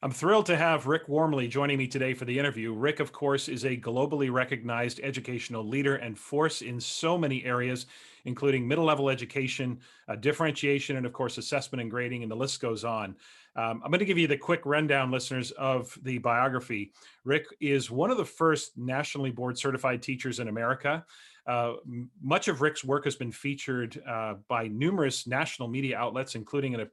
I'm thrilled to have Rick Wormeli joining me today for the interview. Rick, of course, is a globally recognized educational leader and force in so many areas, including middle level education, differentiation, and of course, assessment and grading, and the list goes on. I'm going to give you the quick rundown, listeners, of the biography. Rick is one of the first nationally board certified teachers in America. Much of Rick's work has been featured by numerous national media outlets, including in a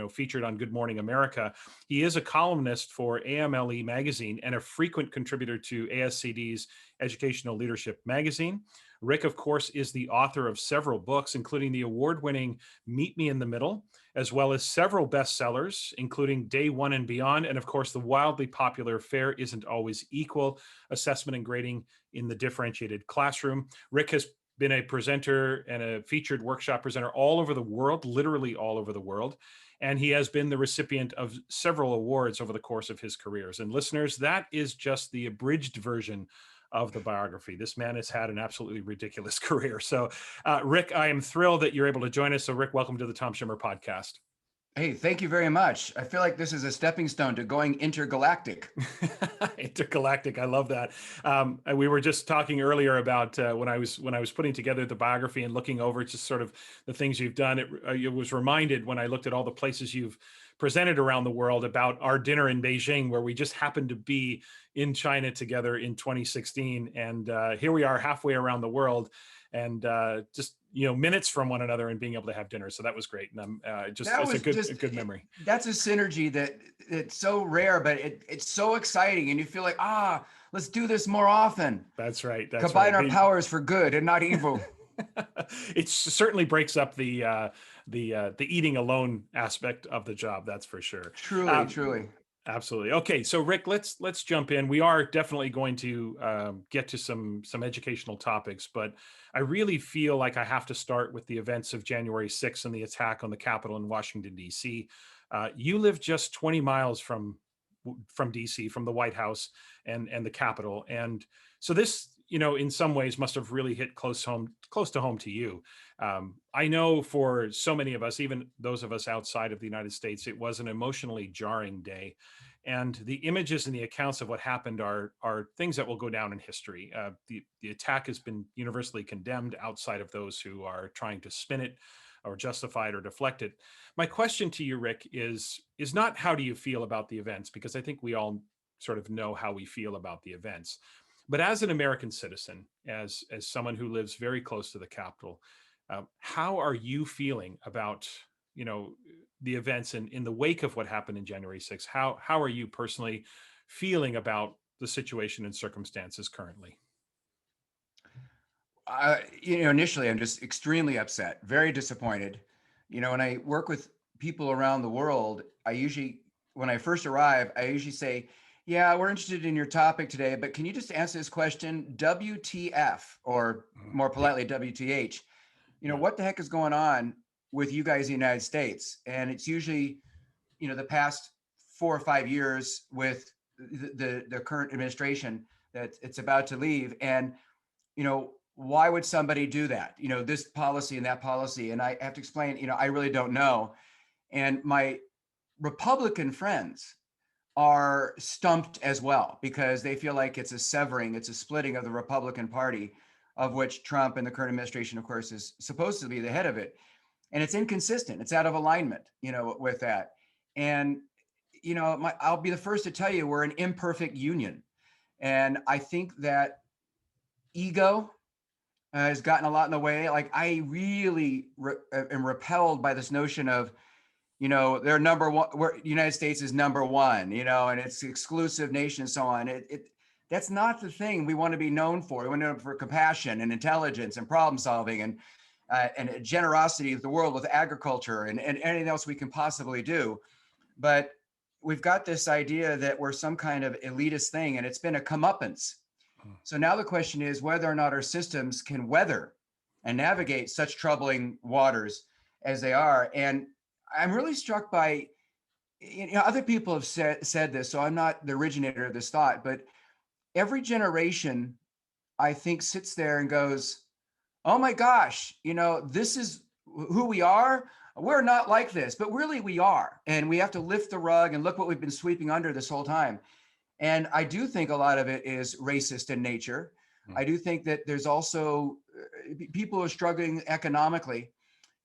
featured on Good Morning America. He is a columnist for AMLE magazine and a frequent contributor to ASCD's Educational Leadership magazine. Rick, of course, is the author of several books, including the award-winning Meet Me in the Middle, as well as several bestsellers, including Day One and Beyond, and of course, the wildly popular Fair Isn't Always Equal, Assessment and Grading in the Differentiated Classroom. Rick has been a presenter and a featured workshop presenter all over the world, literally all over the world. And he has been the recipient of several awards over the course of his careers. And listeners, that is just the abridged version of the biography. This man has had an absolutely ridiculous career. So, Rick, I am thrilled that you're able to join us. So, Rick, welcome to the Tom Schimmer podcast. Hey, thank you very much. I feel like this is a stepping stone to going intergalactic. Intergalactic, I love that. We were just talking earlier about when I was putting together the biography and looking over just sort of the things you've done. It was reminded when I looked at all the places you've presented around the world about our dinner in Beijing, where we just happened to be in China together in 2016, and here we are halfway around the world, and just minutes from one another and being able to have dinner. So that was great. And it's a good memory. That's a synergy that it's so rare, but it's so exciting. And you feel like, let's do this more often. That's right. Combine our powers for good and not evil. It certainly breaks up the eating alone aspect of the job. That's for sure. Truly. Absolutely. Okay, so Rick, let's jump in. We are definitely going to get to some educational topics, but I really feel like I have to start with the events of January 6th and the attack on the Capitol in Washington, D.C. You live just 20 miles from D.C., from the White House and the Capitol, and so this, in some ways, must have really hit close to home to you. I know for so many of us, even those of us outside of the United States, it was an emotionally jarring day. And the images and the accounts of what happened are things that will go down in history. The attack has been universally condemned outside of those who are trying to spin it or justify it or deflect it. My question to you, Rick, is not how do you feel about the events, because I think we all sort of know how we feel about the events. But as an American citizen, as someone who lives very close to the Capitol, how are you feeling about the events in the wake of what happened in January 6th? How are you personally feeling about the situation and circumstances currently? Initially, I'm just extremely upset, very disappointed. When I work with people around the world, when I first arrive, I usually say, yeah, we're interested in your topic today, but can you just answer this question, WTF, or more politely, WTH? What the heck is going on with you guys in the United States? And it's usually, the past 4 or 5 years with the current administration that it's about to leave. And, why would somebody do that? This policy and that policy. And I have to explain, I really don't know. And my Republican friends are stumped as well, because they feel like it's a splitting of the Republican Party, of which Trump and the current administration, of course, is supposed to be the head of it. And it's inconsistent. It's out of alignment, with that. And, I'll be the first to tell you, we're an imperfect union. And I think that ego has gotten a lot in the way. Like, I really am repelled by this notion of, they're number one, where United States is number one, and it's exclusive nation and so on. That's not the thing we want to be known for. We want to be known for compassion and intelligence and problem solving and generosity of the world with agriculture and anything else we can possibly do. But we've got this idea that we're some kind of elitist thing, and it's been a comeuppance. So now the question is whether or not our systems can weather and navigate such troubling waters as they are. And I'm really struck by, other people have said this, so I'm not the originator of this thought, but every generation, I think, sits there and goes, oh my gosh, this is who we are. we're not like this, but really we are. And we have to lift the rug and look what we've been sweeping under this whole time. And I do think a lot of it is racist in nature. Mm. I do think that there's also people are struggling economically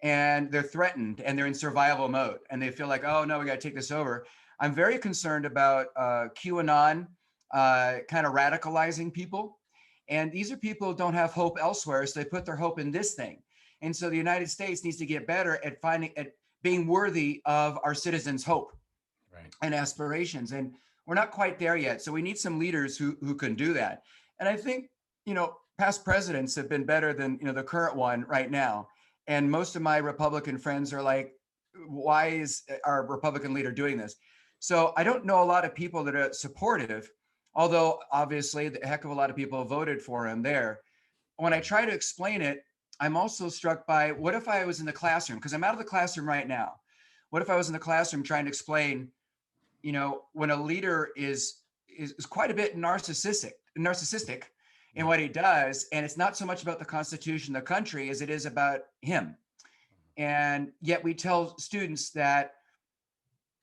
and they're threatened and they're in survival mode and they feel like, oh no, we got to take this over. I'm very concerned about QAnon kind of radicalizing people. And these are people who don't have hope elsewhere, so they put their hope in this thing. And so the United States needs to get better at being worthy of our citizens' hope Right. and aspirations. And we're not quite there yet. So we need some leaders who can do that. And I think, past presidents have been better than, the current one right now. And most of my Republican friends are like, why is our Republican leader doing this? So I don't know a lot of people that are supportive, although obviously a heck of a lot of people voted for him there. When I try to explain it, I'm also struck by, what if I was in the classroom? Because I'm out of the classroom right now. What if I was in the classroom trying to explain, when a leader is quite a bit narcissistic in what he does, and it's not so much about the Constitution, the country, as it is about him. And yet we tell students that,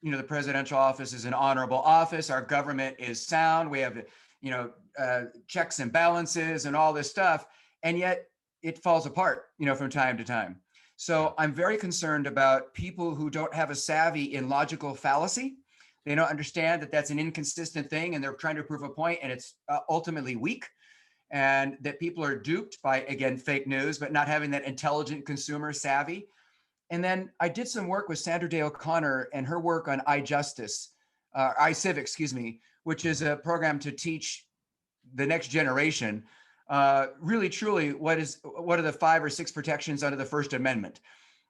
the presidential office is an honorable office. Our government is sound. We have, checks and balances and all this stuff. And yet it falls apart, from time to time. So I'm very concerned about people who don't have a savvy in logical fallacy. They don't understand that that's an inconsistent thing and they're trying to prove a point and it's ultimately weak. And that people are duped by, again, fake news, but not having that intelligent consumer savvy. And then I did some work with Sandra Day O'Connor and her work on iCivic, which is a program to teach the next generation really truly what are the 5 or 6 protections under the First Amendment,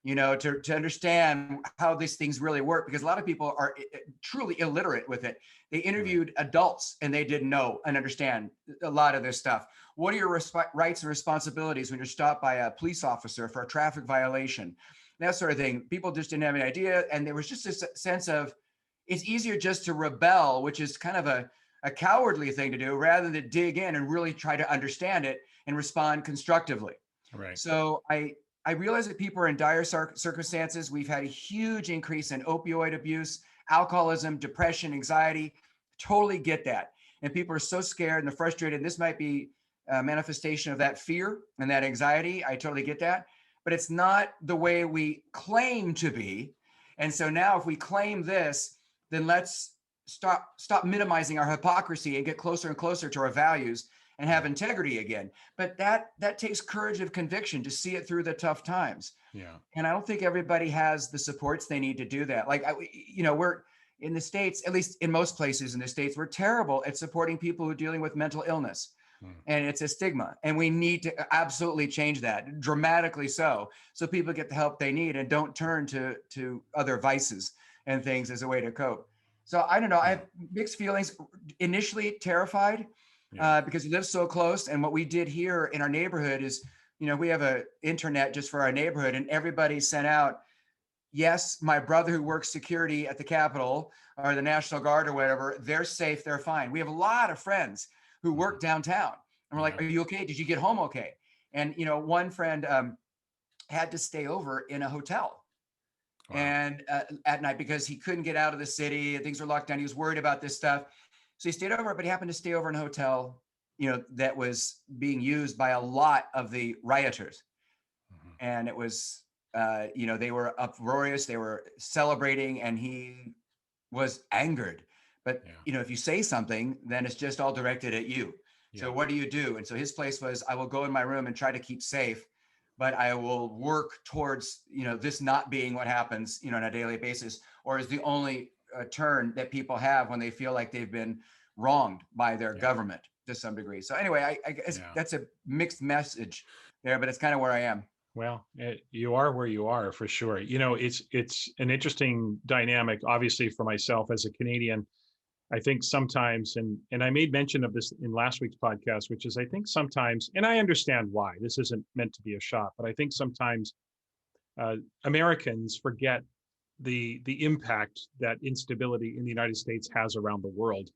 to understand how these things really work, because a lot of people are truly illiterate with it. They interviewed adults and they didn't know and understand a lot of this stuff. What are your rights and responsibilities when you're stopped by a police officer for a traffic violation? That sort of thing. People just didn't have any idea. And there was just this sense of, it's easier just to rebel, which is kind of a cowardly thing to do, rather than to dig in and really try to understand it and respond constructively. Right. So I realize that people are in dire circumstances. We've had a huge increase in opioid abuse, alcoholism, depression, anxiety. Totally get that. And people are so scared and they're frustrated. And this might be a manifestation of that fear and that anxiety. I totally get that. But it's not the way we claim to be. And so now if we claim this, then let's stop minimizing our hypocrisy and get closer and closer to our values and have integrity again. But that takes courage of conviction to see it through the tough times. Yeah. And I don't think everybody has the supports they need to do that. Like, we're in the States, at least in most places in the States, we're terrible at supporting people who are dealing with mental illness. And it's a stigma. And we need to absolutely change that, dramatically so people get the help they need and don't turn to other vices and things as a way to cope. So I don't know. I have mixed feelings. Initially terrified because we live so close. And what we did here in our neighborhood is, we have a internet just for our neighborhood, and everybody sent out, yes, my brother who works security at the Capitol or the National Guard or whatever, they're safe, they're fine. We have a lot of friends who work downtown. And we're like, are you okay? Did you get home okay? And, one friend had to stay over in a hotel. Wow. And at night, because he couldn't get out of the city, things were locked down. He was worried about this stuff. So he stayed over, but he happened to stay over in a hotel, that was being used by a lot of the rioters. And it was, they were uproarious, they were celebrating, and he was angered. But, if you say something, then it's just all directed at you. So what do you do? And so his place was, I will go in my room and try to keep safe, but I will work towards, this not being what happens, on a daily basis, or is the only turn that people have when they feel like they've been wronged by their government to some degree. So anyway, I guess that's a mixed message there, but it's kind of where I am. Well, you are where you are for sure. It's an interesting dynamic, obviously, for myself as a Canadian. I think sometimes, and I made mention of this in last week's podcast, which is I think sometimes, and I understand why, this isn't meant to be a shot, but I think sometimes Americans forget the impact that instability in the United States has around the world.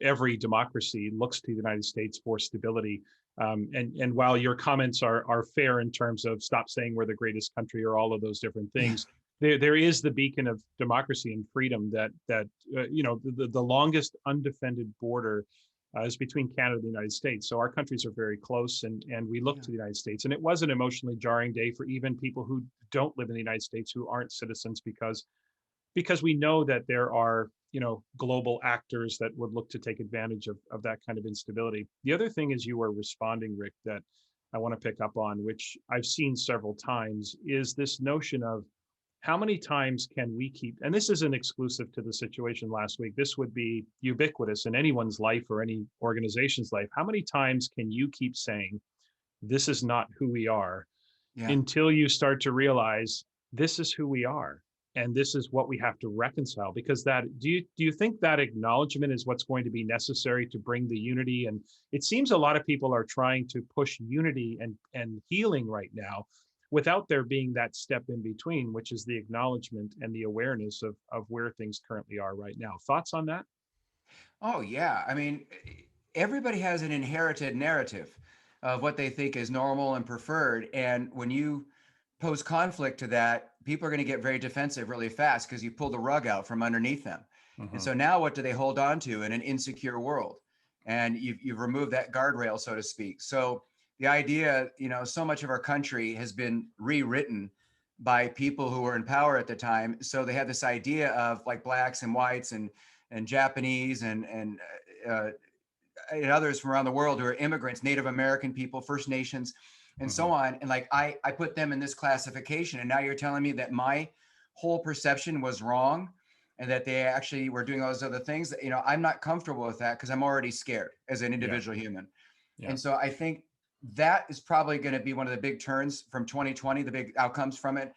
Every democracy looks to the United States for stability. And while your comments are fair in terms of stop saying we're the greatest country or all of those different Yeah. things, there is the beacon of democracy and freedom that the longest undefended border is between Canada and the United States. So our countries are very close, and we look Yeah. to the United States. And it was an emotionally jarring day for even people who don't live in the United States, who aren't citizens, because we know that there are global actors that would look to take advantage of that kind of instability. The other thing is you were responding, Rick, that I want to pick up on, which I've seen several times, is this notion of how many times can we keep, and this isn't exclusive to the situation last week, this would be ubiquitous in anyone's life or any organization's life. How many times can you keep saying this is not who we are Yeah. until you start to realize this is who we are, and this is what we have to reconcile? Because that, do you think that acknowledgement is what's going to be necessary to bring the unity? And it seems a lot of people are trying to push unity and healing right now without there being that step in between, which is the acknowledgement and the awareness of where things currently are right now. Thoughts on that? Oh, yeah. I mean, everybody has an inherited narrative of what they think is normal and preferred. And when you pose conflict to that, people are going to get very defensive really fast because you pull the rug out from underneath them. And Hmm. so now what do they hold on to in an insecure world? And you've removed that guardrail, so to speak. So the idea, so much of our country has been rewritten by people who were in power at the time. So they had this idea of like blacks and whites and Japanese uh, and others from around the world who are immigrants, Native American people, First Nations, and so Hmm. on. And like I put them in this classification, and now you're telling me that my whole perception was wrong, and that they actually were doing all those other things. That, I'm not comfortable with that because I'm already scared as an Yeah. individual human. Yeah. And so I think that is probably going to be one of the big turns from 2020. The big outcomes from it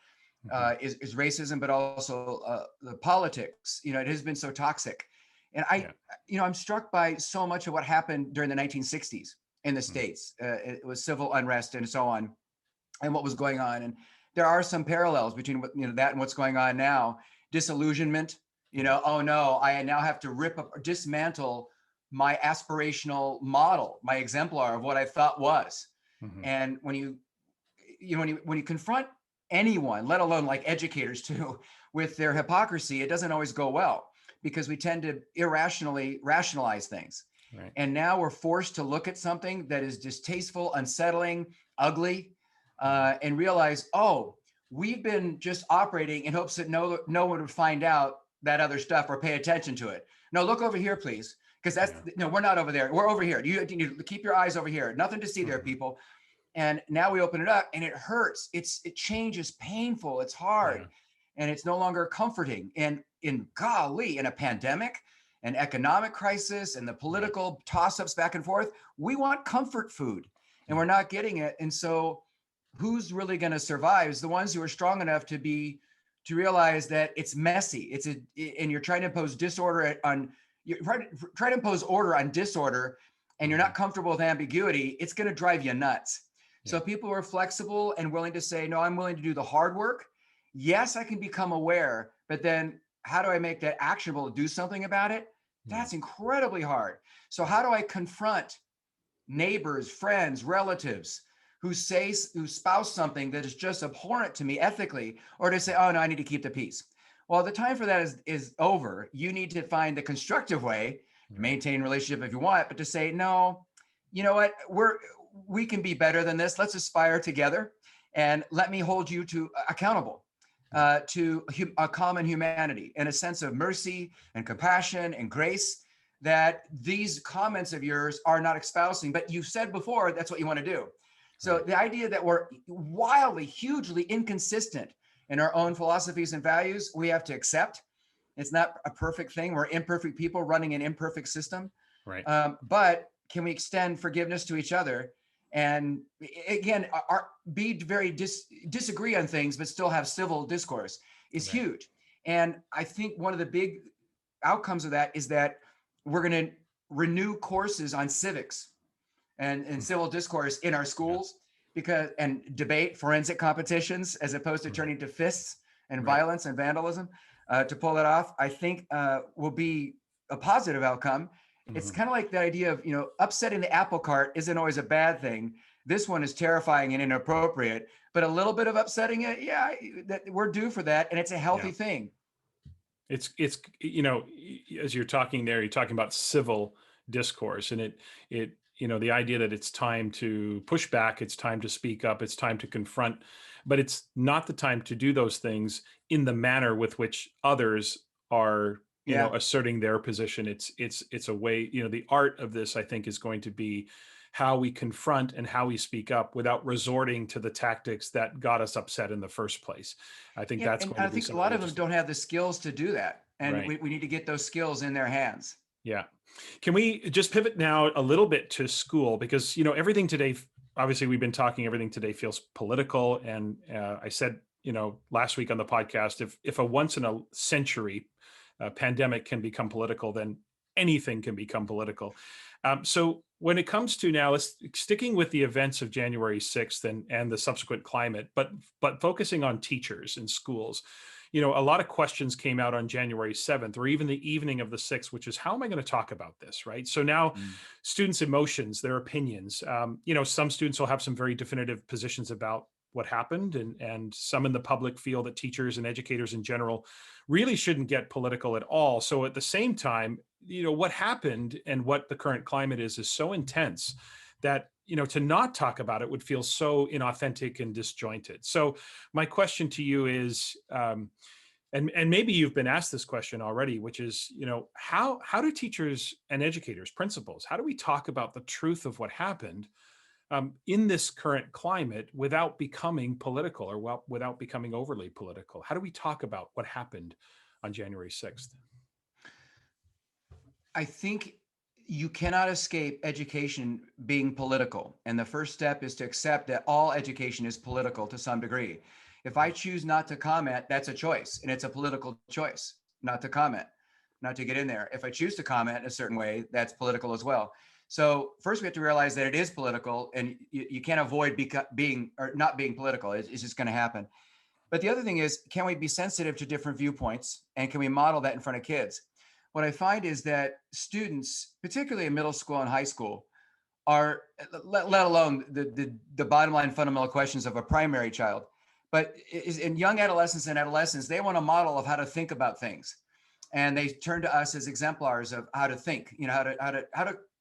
Hmm. is racism, but also the politics. It has been so toxic, and Yeah. I'm struck by so much of what happened during the 1960s in the Mhm. states. It was civil unrest and so on, and what was going on. And there are some parallels between what that and what's going on now. Disillusionment. Yeah. Oh no, I now have to rip up, dismantle my aspirational model, my exemplar of what I thought was. Hmm. And when you confront anyone, let alone like educators too, with their hypocrisy, it doesn't always go well because we tend to irrationally rationalize things. Right. And now we're forced to look at something that is distasteful, unsettling, ugly, Hmm. and realize, oh, we've been just operating in hopes that no one would find out that other stuff or pay attention to it. No, look over here, please, because that's Yeah. no, we're not over there. We're over here. You keep your eyes over here. Nothing to see there, Hmm. people. And now we open it up and it hurts. It changes, painful, it's hard, Yeah. and it's no longer comforting. And in a pandemic, an economic crisis, and the Right. political toss-ups back and forth, we want comfort food and we're Yeah. not getting it. And so who's really going to survive is the ones who are strong enough to realize that it's messy. And you're trying to impose disorder on you try to impose order on disorder, and you're Hmm. not comfortable with ambiguity. It's going to drive you nuts. Yeah. So people are flexible and willing to say, no, I'm willing to do the hard work. Yes, I can become aware, but then how do I make that actionable to do something about it? Yeah. That's incredibly hard. So Yeah. how do I confront neighbors, friends, relatives who spouse something that is just abhorrent to me ethically, or to say, oh no, I need to keep the peace? Well, the time for that is over. You need to find the constructive way to Right. maintain relationship if you want, but to say, no, you know what, we can be better than this. Let's aspire together, and let me hold you to accountable Yeah. to a common humanity and a sense of mercy and compassion and grace that these comments of yours are not espousing, but you've said before that's what you want to do. So Right. the idea that we're wildly, hugely inconsistent in our own philosophies and values, we have to accept. It's not a perfect thing. We're imperfect people running an imperfect system. Right. But can we extend forgiveness to each other? And again, be very disagree on things, but still have civil discourse is Right. huge. And I think one of the big outcomes of that is that we're going to renew courses on civics and Mm. civil discourse in our Yeah. schools, because and debate forensic competitions as opposed to Right. turning to fists and Right. violence and vandalism to pull it off. I think will be a positive outcome. It's Mhm. kind of like the idea of, upsetting the apple cart isn't always a bad thing. This one is terrifying and inappropriate, but a little bit of upsetting it, yeah, that we're due for that, and it's a Yeah. healthy thing. It's as you're talking there, you're talking about civil discourse, and the idea that it's time to push back, it's time to speak up, it's time to confront, but it's not the time to do those things in the manner with which others are, Yeah. asserting their position. It's a way, the art of this, I think, is going to be how we confront and how we speak up without resorting to the tactics that got us upset in the first place. I think Yeah. that's And going to I be think a some of lot the of them interesting. don't have the skills to do that. And Right. we need to get those skills in their hands. Yeah. Can we just pivot now a little bit to school? Because, everything today, obviously, we've been talking, everything today feels political. And I said, last week on the podcast, if a once in a century pandemic can become political, then anything can become political. So when it comes to now, let's sticking with the events of January 6th and the subsequent climate, but focusing on teachers in schools. A lot of questions came out on January 7th or even the evening of the 6th, which is how am I going to talk about this, right? So now Mm. students' emotions, their opinions, some students will have some very definitive positions about what happened, and some in the public feel that teachers and educators in general really shouldn't get political at all. So at the same time, what happened and what the current climate is so intense that to not talk about it would feel so inauthentic and disjointed. So my question to you is, and maybe you've been asked this question already, which is, how do teachers and educators, principals, how do we talk about the truth of what happened in this current climate without becoming political or without becoming overly political? How do we talk about what happened on January 6th? I think you cannot escape education being political. And the first step is to accept that all education is political to some degree. If I choose not to comment, that's a choice, and it's a political choice not to comment, not to get in there. If I choose to comment in a certain way, that's political as well. So first, we have to realize that it is political, and you can't avoid being or not being political. It's just going to happen. But the other thing is, can we be sensitive to different viewpoints, and can we model that in front of kids? What I find is that students, particularly in middle school and high school, are let alone the bottom line fundamental questions of a primary child, but is in young adolescents and adolescents, they want a model of how to think about things, and they turn to us as exemplars of how to think.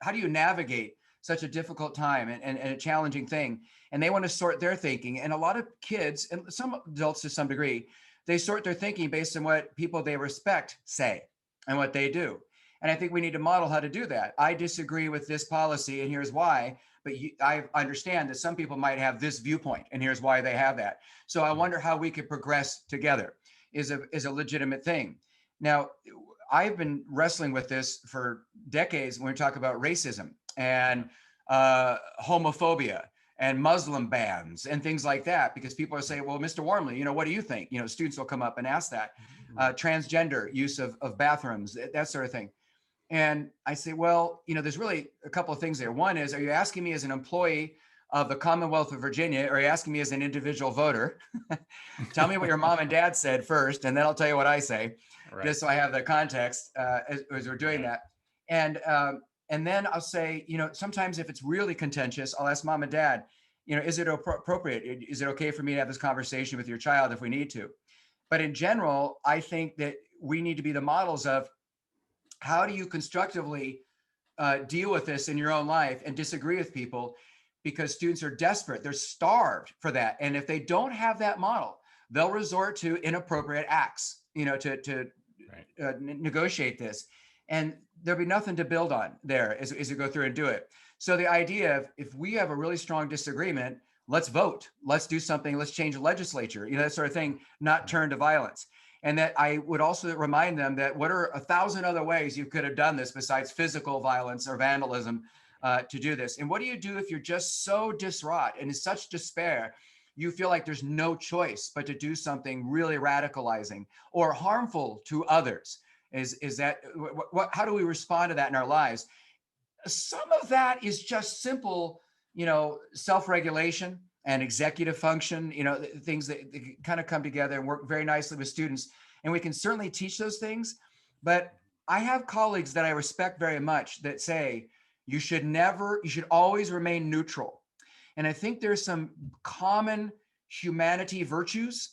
How do you navigate such a difficult time and a challenging thing, and they want to sort their thinking. And a lot of kids and some adults to some degree, they sort their thinking based on what people they respect say and what they do. And I think we need to model how to do that. I disagree with this policy, and here's why. But I understand that some people might have this viewpoint, and here's why they have that. So I Yeah. wonder how we could progress together. Is a legitimate thing. Now, I've been wrestling with this for decades when we talk about racism and homophobia and Muslim bans and things like that, because people are saying, well, Mr. Wormeli, what do you think? Students will come up and ask that. Right. Transgender use of bathrooms, that sort of thing. And I say, well, there's really a couple of things there. One is, are you asking me as an employee of the Commonwealth of Virginia, or are you asking me as an individual voter? Tell me what your mom and dad said first, and then I'll tell you what I say, Right. just so I have the context as we're doing Right. that. And then I'll say, sometimes if it's really contentious, I'll ask mom and dad, is it appropriate? Is it okay for me to have this conversation with your child if we need to? But in general, I think that we need to be the models of how do you constructively deal with this in your own life and disagree with people, because students are desperate. They're starved for that. And if they don't have that model, they'll resort to inappropriate acts, to Right. negotiate this. And there'll be nothing to build on there as you go through and do it. So the idea of, if we have a really strong disagreement, let's vote, let's do something, let's change the legislature, that sort of thing, not turn to violence. And that I would also remind them that what are 1,000 other ways you could have done this besides physical violence or vandalism to do this? And what do you do if you're just so distraught and in such despair, you feel like there's no choice but to do something really radicalizing or harmful to others? Is that how do we respond to that in our lives? Some of that is just simple, self-regulation and executive function, things that kind of come together and work very nicely with students. And we can certainly teach those things. But I have colleagues that I respect very much that say you should always remain neutral. And I think there's some common humanity virtues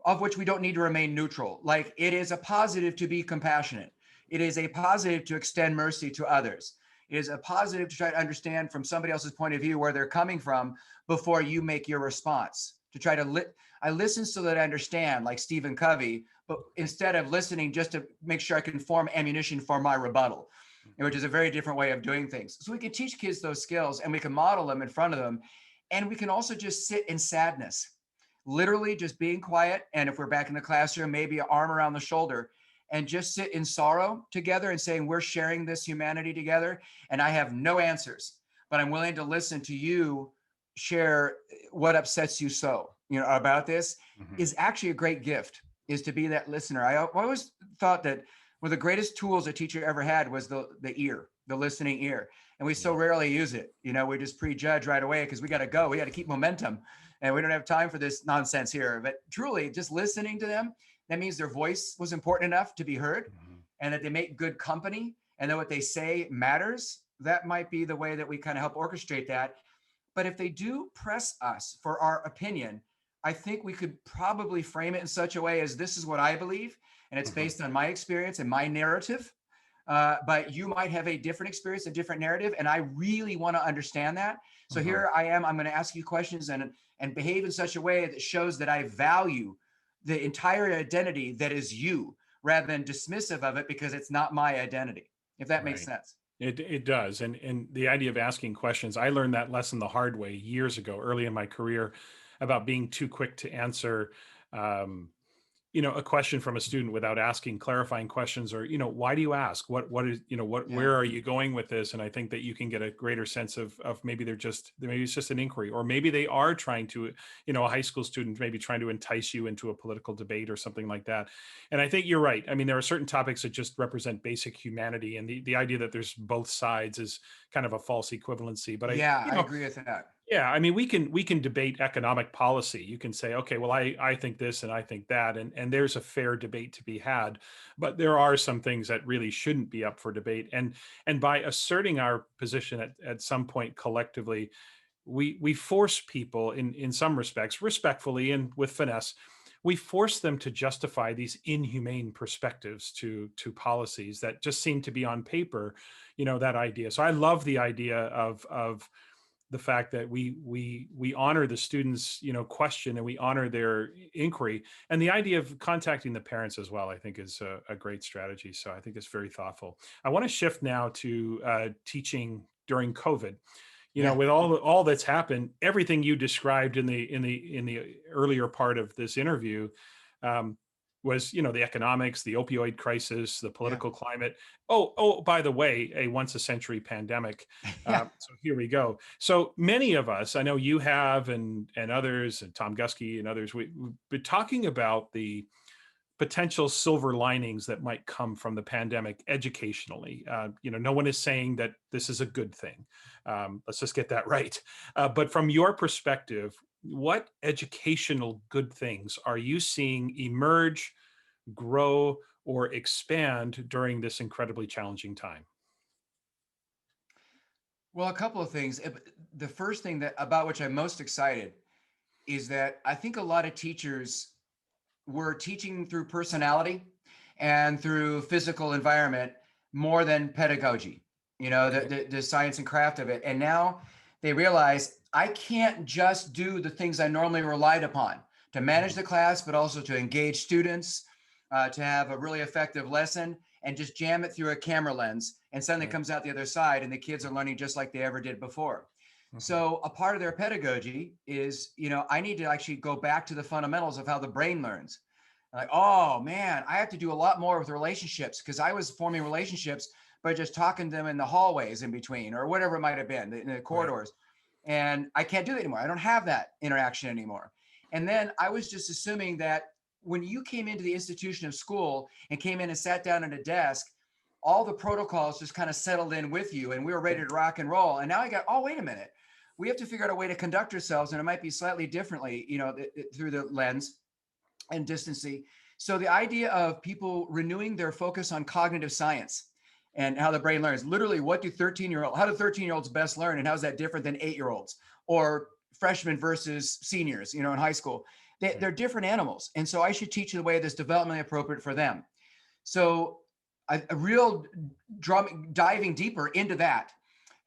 of which we don't need to remain neutral. Like, it is a positive to be compassionate. It is a positive to extend mercy to others. It is a positive to try to understand from somebody else's point of view where they're coming from before you make your response. To try to I listen so that I understand, like Stephen Covey, but instead of listening just to make sure I can form ammunition for my rebuttal, which is a very different way of doing things. So we can teach kids those skills and we can model them in front of them. And we can also just sit in sadness, literally just being quiet. And if we're back in the classroom, maybe an arm around the shoulder and just sit in sorrow together and saying, we're sharing this humanity together. And I have no answers, but I'm willing to listen to you share what upsets you about this, Mhm. is actually a great gift, is to be that listener. I always thought that one of the greatest tools a teacher ever had was the ear, the listening ear. And we so Yeah. rarely use it. We just prejudge right away because we got to go. We got to keep momentum and we don't have time for this nonsense here. But truly, just listening to them, that means their voice was important enough to be heard Mhm. and that they make good company and that what they say matters. That might be the way that we kind of help orchestrate that. But if they do press us for our opinion, I think we could probably frame it in such a way as, this is what I believe, and it's Mhm. based on my experience and my narrative. But you might have a different experience, a different narrative, and I really want to understand that. So Mhm. here I am. I'm going to ask you questions and behave in such a way that shows that I value the entire identity that is you, rather than dismissive of it because it's not my identity. If that makes Right. sense. It does. And the idea of asking questions, I learned that lesson the hard way years ago, early in my career, about being too quick to answer um, a question from a student without asking clarifying questions, or why do you ask, what is, Yeah. where are you going with this? And I think that you can get a greater sense of maybe maybe it's just an inquiry, or maybe they are trying to, a high school student maybe trying to entice you into a political debate or something like that. And I think you're right. I mean, there are certain topics that just represent basic humanity, and the idea that there's both sides is kind of a false equivalency. But I Yeah, you I know agree with that. yeah, I mean, we can debate economic policy. You can say, okay, well, I think this and I think that, and there's a fair debate to be had. But there are some things that really shouldn't be up for debate. And by asserting our position at some point collectively, we force people in some respects, respectfully and with finesse, we force them to justify these inhumane perspectives to policies that just seem to be on paper, that idea. So I love the idea of the fact that we honor the students question, and we honor their inquiry, and the idea of contacting the parents as well, I think is a great strategy. So I think it's very thoughtful. I want to shift now to teaching during COVID. Yeah. With all that's happened, everything you described in the earlier part of this interview, um, was the economics, the opioid crisis, the Yeah. political climate. Oh, by the way, a once a century pandemic. Yeah. So here we go. So many of us, I know you have, and others, and Tom Gusky and others, we've been talking about the potential silver linings that might come from the pandemic educationally. No one is saying that this is a good thing. Let's just get that right. But from your perspective, what educational good things are you seeing emerge, grow, or expand during this incredibly challenging time? Well, a couple of things. The first thing that about which I'm most excited is that I think a lot of teachers were teaching through personality and through physical environment more than pedagogy, Okay. the science and craft of it. And now they realize I can't just do the things I normally relied upon to manage Mhm. the class, but also to engage students, to have a really effective lesson and just jam it through a camera lens. And suddenly it Right. comes out the other side and the kids are learning just like they ever did before. Mhm. So a part of their pedagogy is, I need to actually go back to the fundamentals of how the brain learns. Like, oh man, I have to do a lot more with relationships because I was forming relationships by just talking to them in the hallways in between or whatever it might have been in the Right. corridors. And I can't do that anymore. I don't have that interaction anymore. And then I was just assuming that when you came into the institution of school and came in and sat down at a desk, all the protocols just kind of settled in with you and we were ready to rock and roll. And now I got, oh, wait a minute. We have to figure out a way to conduct ourselves and it might be slightly differently, through the lens and distancing. So the idea of people renewing their focus on cognitive science and how the brain learns, literally how do 13-year-olds best learn, and how is that different than 8-year-olds or freshmen versus seniors, in high school? They're different animals. And so I should teach in the way that's developmentally appropriate for them. So a real diving deeper into that.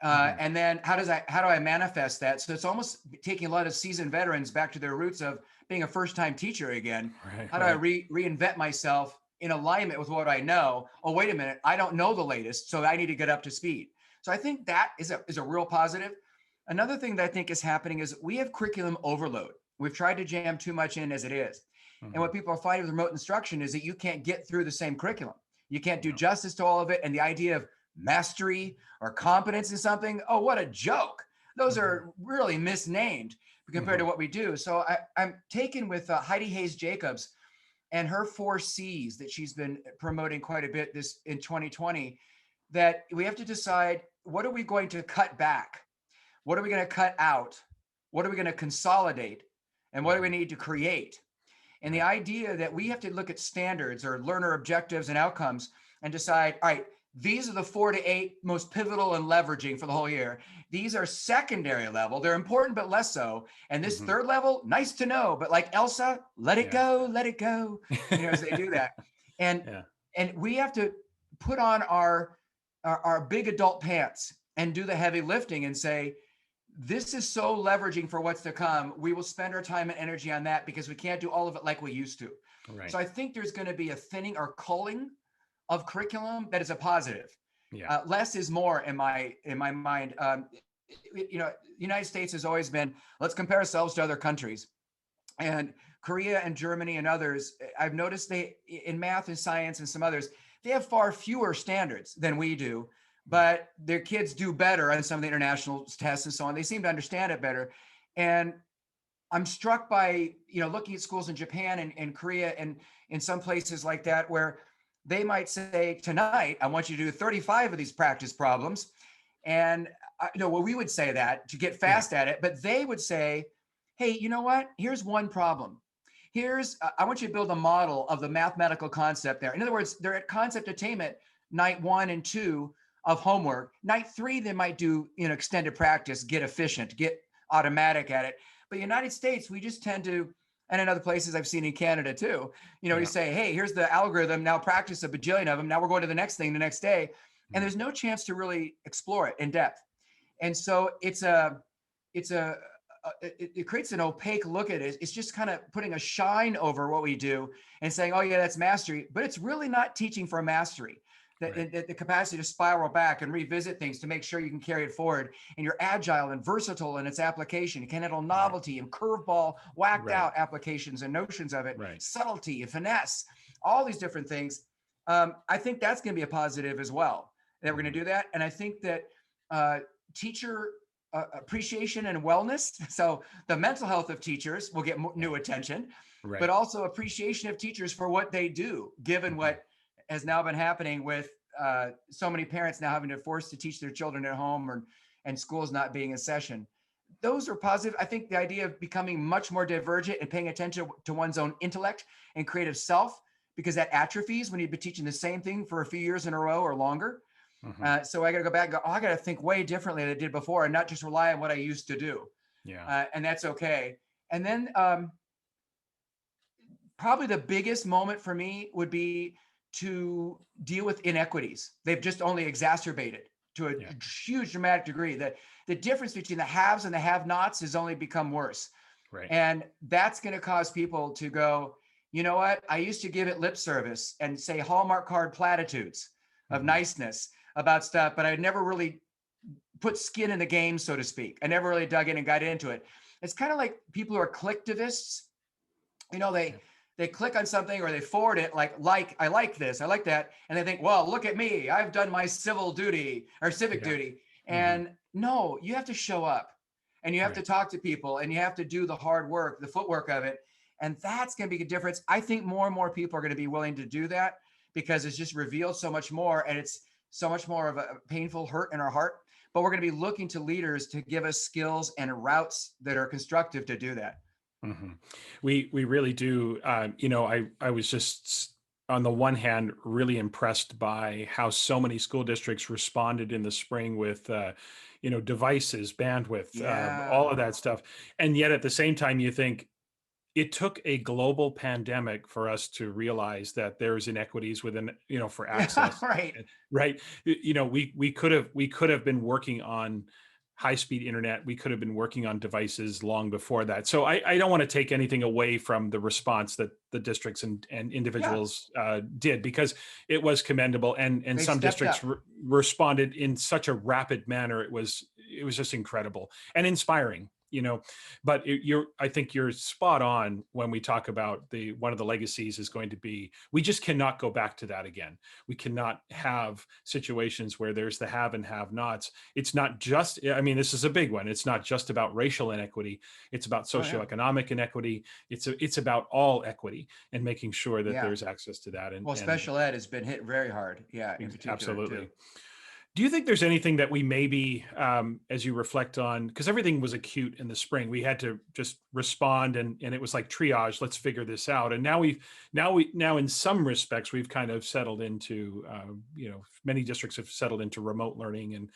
And then how do I manifest that? So it's almost taking a lot of seasoned veterans back to their roots of being a first-time teacher again. How do I reinvent myself in alignment with what I know? Oh, wait a minute, I don't know the latest, so I need to get up to speed. So I think that is a real positive. Another thing that I think is happening is we have curriculum overload. We've tried to jam too much in as it is. And what people are finding with remote instruction is that you can't get through the same curriculum. You can't do justice to all of it. And the idea of mastery or competence in something, oh, what a joke. Those are really misnamed compared to what we do. So I'm taken with Heidi Hayes Jacobs and her 4 C's that she's been promoting quite a bit this in 2020, that we have to decide, what are we going to cut back? What are we going to cut out? What are we going to consolidate? And what do we need to create? And the idea that we have to look at standards or learner objectives and outcomes and decide, all right, these are the 4 to 8 most pivotal and leveraging for the whole year. These are secondary level. They're important, but less so. And this third level, nice to know, but like Elsa, let it go, as they do that. And we have to put on our big adult pants and do the heavy lifting and say, this is so leveraging for what's to come. We will spend our time and energy on that because we can't do all of it like we used to. So I think there's going to be a thinning or culling of curriculum that is a positive. Less is more in my mind. The United States has always been, let's compare ourselves to other countries. And Korea and Germany and others, I've noticed they, in math and science and some others, they have far fewer standards than we do, but their kids do better on some of the international tests and so on. They seem to understand it better. And I'm struck by, looking at schools in Japan and Korea and in some places like that, where they might say, tonight, I want you to do 35 of these practice problems. And we would say that to get fast at it, but they would say, hey, you know what? Here's one problem. I want you to build a model of the mathematical concept there. In other words, they're at concept attainment night 1 and 2 of homework. Night 3, they might do, extended practice, get efficient, get automatic at it. But United States, we just tend to, and in other places I've seen in Canada too, you say, hey, here's the algorithm, now practice a bajillion of them. Now we're going to the next thing the next day. And there's no chance to really explore it in depth. And so it creates an opaque look at it. It's just kind of putting a shine over what we do and saying, oh yeah, that's mastery, but it's really not teaching for mastery. The capacity to spiral back and revisit things to make sure you can carry it forward, and you're agile and versatile in its application. You can handle novelty and curveball, whacked out applications and notions of it, subtlety and finesse, all these different things. I think that's going to be a positive as well, that we're going to do that. And I think that teacher appreciation and wellness. So the mental health of teachers will get new attention, but also appreciation of teachers for what they do, given what has now been happening with so many parents now having to force to teach their children at home and schools not being in session. Those are positive. I think the idea of becoming much more divergent and paying attention to one's own intellect and creative self, because that atrophies when you've been teaching the same thing for a few years in a row or longer. So I got to go back and go, I got to think way differently than I did before and not just rely on what I used to do. And that's okay. And then probably the biggest moment for me would be to deal with inequities. They've just only exacerbated to a huge dramatic degree. That the difference between the haves and the have-nots has only become worse. And that's going to cause people to go, you know what? I used to give it lip service and say Hallmark card platitudes of niceness about stuff, but I never really put skin in the game, so to speak. I never really dug in and got into it. It's kind of like people who are clicktivists. They click on something or they forward it like I like this, I like that. And they think, well, look at me, I've done my civic duty. And no, you have to show up and you have to talk to people and you have to do the hard work, the footwork of it. And that's going to be a difference. I think more and more people are going to be willing to do that because it's just revealed so much more. And it's so much more of a painful hurt in our heart. But we're going to be looking to leaders to give us skills and routes that are constructive to do that. Mhm. We really do. I was just on the one hand really impressed by how so many school districts responded in the spring with, devices, bandwidth, Yeah. all of that stuff, and yet at the same time, you think it took a global pandemic for us to realize that there's inequities within, for Yeah, access, right. right? We could have been working on high speed internet. We could have been working on devices long before that. So I don't want to take anything away from the response that the districts and Yeah, individuals did, because it was commendable, and they some stepped districts up. responded in such a rapid manner. It was just incredible and inspiring. But I think you're spot on when we talk about one of the legacies is going to be, we just cannot go back to that again. We cannot have situations where there's the have and have nots. It's not just, I mean, this is a big one. It's not just about racial inequity. It's about Oh yeah. socioeconomic inequity. It's about all equity and making sure that Yeah. there's access to that. And Well, special ed has been hit very hard. Yeah, in particular too. absolutely. Do you think there's anything that we maybe, as you reflect on, because everything was acute in the spring, we had to just respond, and it was like triage. Let's figure this out. And now in some respects we've kind of settled into, many districts have settled into remote learning, and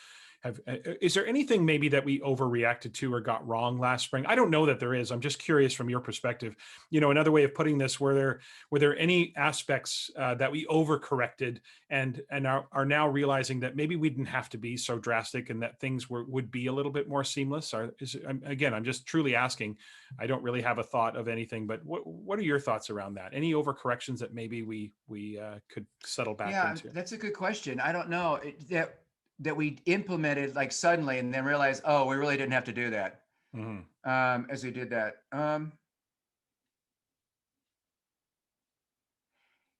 is there anything maybe that we overreacted to or got wrong last spring? I don't know that there is. I'm just curious from your perspective. Another way of putting this, were there any aspects that we overcorrected and are now realizing that maybe we didn't have to be so drastic, and that things would be a little bit more seamless? Again, I'm just truly asking. I don't really have a thought of anything, but what are your thoughts around that? Any overcorrections that maybe we could settle back Yeah, into? that's a good question. I don't know that we implemented like suddenly and then realized, oh, we really didn't have to do that Mhm. as we did that.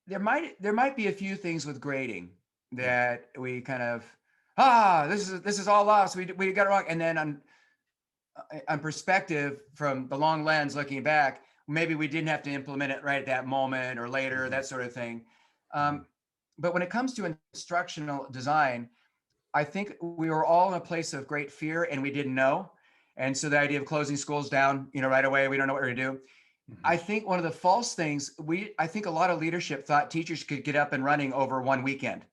There might be a few things with grading Yeah. that we kind of this is all lost. We got it wrong. And then on perspective from the long lens looking back, maybe we didn't have to implement it right at that moment or later, Mhm. that sort of thing. Mhm. Um, but when it comes to instructional design, I think we were all in a place of great fear and we didn't know. And so the idea of closing schools down, right away, we don't know what we're gonna do. I Mhm. think one of the false things I think a lot of leadership thought teachers could get up and running over one weekend,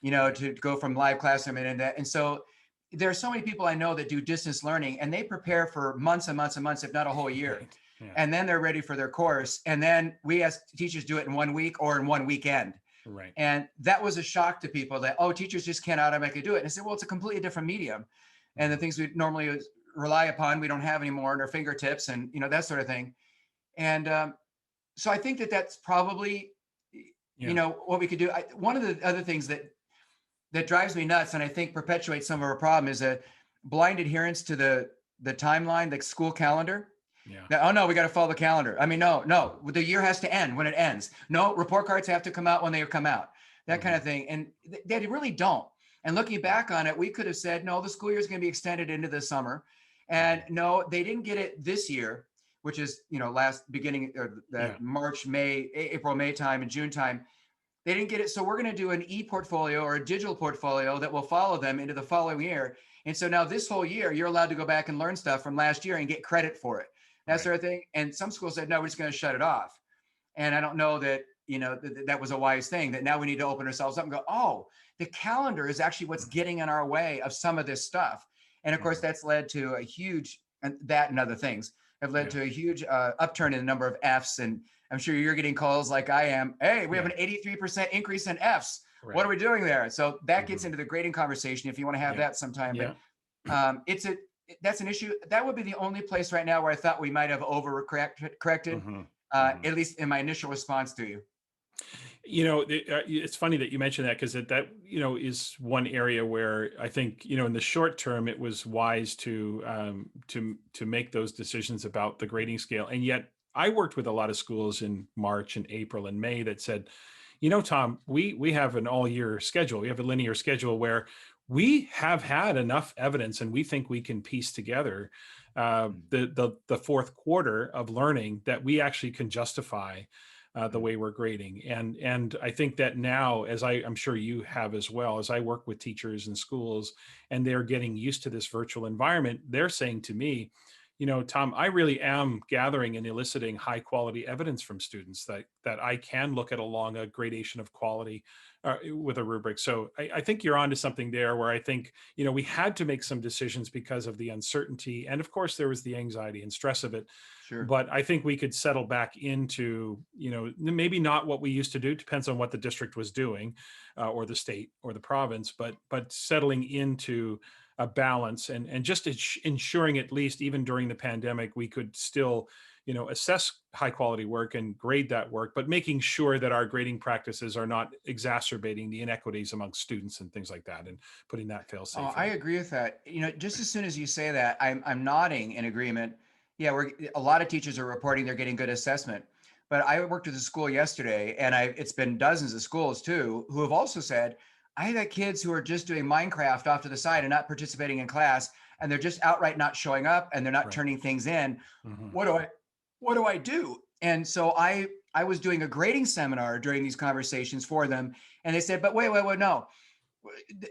Right. to go from live classroom and that. And so there are so many people I know that do distance learning and they prepare for months and months and months, if not a whole year. Right. Yeah. And then they're ready for their course. And then we as teachers do it in 1 week or in one weekend. Right. And that was a shock to people that, oh, teachers just can't automatically do it. And I said, well, it's a completely different medium. And the Mhm. things we normally rely upon, we don't have anymore at our fingertips and, that sort of thing. And so I think that that's probably, Yeah. what we could do. One of the other things that drives me nuts and I think perpetuates some of our problem is a blind adherence to the timeline, the school calendar. Yeah. Now, oh no, we got to follow the calendar. I mean, no, the year has to end when it ends. No, report cards have to come out when they come out. That kind Mhm. of thing, and they really don't. And looking back on it, we could have said, no, the school year is going to be extended into the summer, and Mhm. no, they didn't get it this year, which is last beginning or Yeah. that March, May, April, May time, and June time. They didn't get it. So we're going to do an e-portfolio or a digital portfolio that will follow them into the following year. And so now this whole year, you're allowed to go back and learn stuff from last year and get credit for it, that Right. sort of thing. And some schools said, no, we're just going to shut it off. And I don't know that, that was a wise thing, that now we need to open ourselves up and go, oh, the calendar is actually what's Mhm. getting in our way of some of this stuff. And of course, Mhm. that's led to a huge, and that and other things have led Yeah. to a huge upturn in the number of Fs. And I'm sure you're getting calls like I am. Hey, we have Yeah. an 83% increase in Fs. What are Right. we doing there? So that gets Mhm. into the grading conversation if you want to have Yeah. that sometime. But Yeah. it's a that's an issue. That would be the only place right now where I thought we might have corrected, Mhm. Mhm. at least in my initial response to you. It's funny that you mentioned that, because that is one area where I think, in the short term it was wise to make those decisions about the grading scale. And yet I worked with a lot of schools in March and April and May that said, Tom, we have an all year schedule. We have a linear schedule where we have had enough evidence, and we think we can piece together the fourth quarter of learning that we actually can justify the Mm. way we're grading. And I think that now, as I'm sure you have as well, as I work with teachers and schools, and they're getting used to this virtual environment, they're saying to me, Tom, I really am gathering and eliciting high quality evidence from students that I can look at along a gradation of quality with a rubric. So I think you're onto something there where I think, we had to make some decisions because of the uncertainty. And of course, there was the anxiety and stress of it. Sure. But I think we could settle back into, maybe not what we used to do, depends on what the district was doing, or the state or the province, but settling into a balance and just ensuring, at least even during the pandemic, we could still, assess high quality work and grade that work, but making sure that our grading practices are not exacerbating the inequities among students and things like that, and putting that fail Oh, safe I in. agree with that. Just as soon as you say that, I'm nodding in agreement. Yeah, we're a lot of teachers are reporting they're getting good assessment. But I worked with a school yesterday, and it's been dozens of schools too who have also said, I got kids who are just doing Minecraft off to the side and not participating in class, and they're just outright not showing up and they're not Right. turning things in. Hmm. What do I do? And so I was doing a grading seminar during these conversations for them, and they said, but wait, no,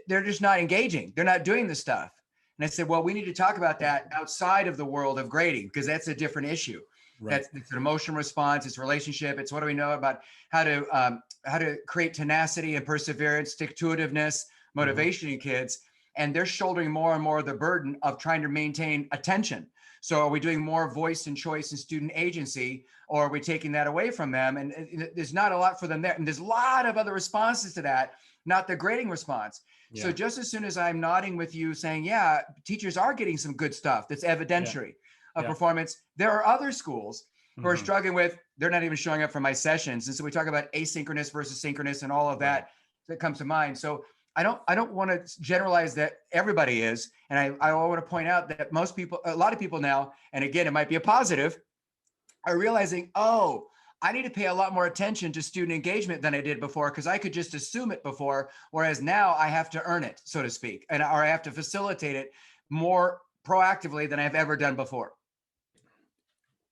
they're just not engaging. They're not doing the stuff. And I said, well, we need to talk about that outside of the world of grading, because that's a different issue. Right. It's an emotion response. It's relationship. It's what do we know about how to create tenacity and perseverance, stick to itiveness, Hmm. motivation in kids. And they're shouldering more and more of the burden of trying to maintain attention. So are we doing more voice and choice and student agency, or are we taking that away from them? And there's not a lot for them there. And there's a lot of other responses to that, not the grading response. So Yeah. just as soon as I'm nodding with you saying, yeah, teachers are getting some good stuff that's Yeah. evidentiary of Yeah. performance, there are other schools who are Hmm. struggling with, they're not even showing up for my sessions. And so we talk about asynchronous versus synchronous and all of Right. that comes to mind. So I don't want to generalize that everybody is. And I want to point out that most people, a lot of people now, and again, it might be a positive, are realizing, oh, I need to pay a lot more attention to student engagement than I did before, because I could just assume it before, whereas now I have to earn it, so to speak, or I have to facilitate it more proactively than I've ever done before.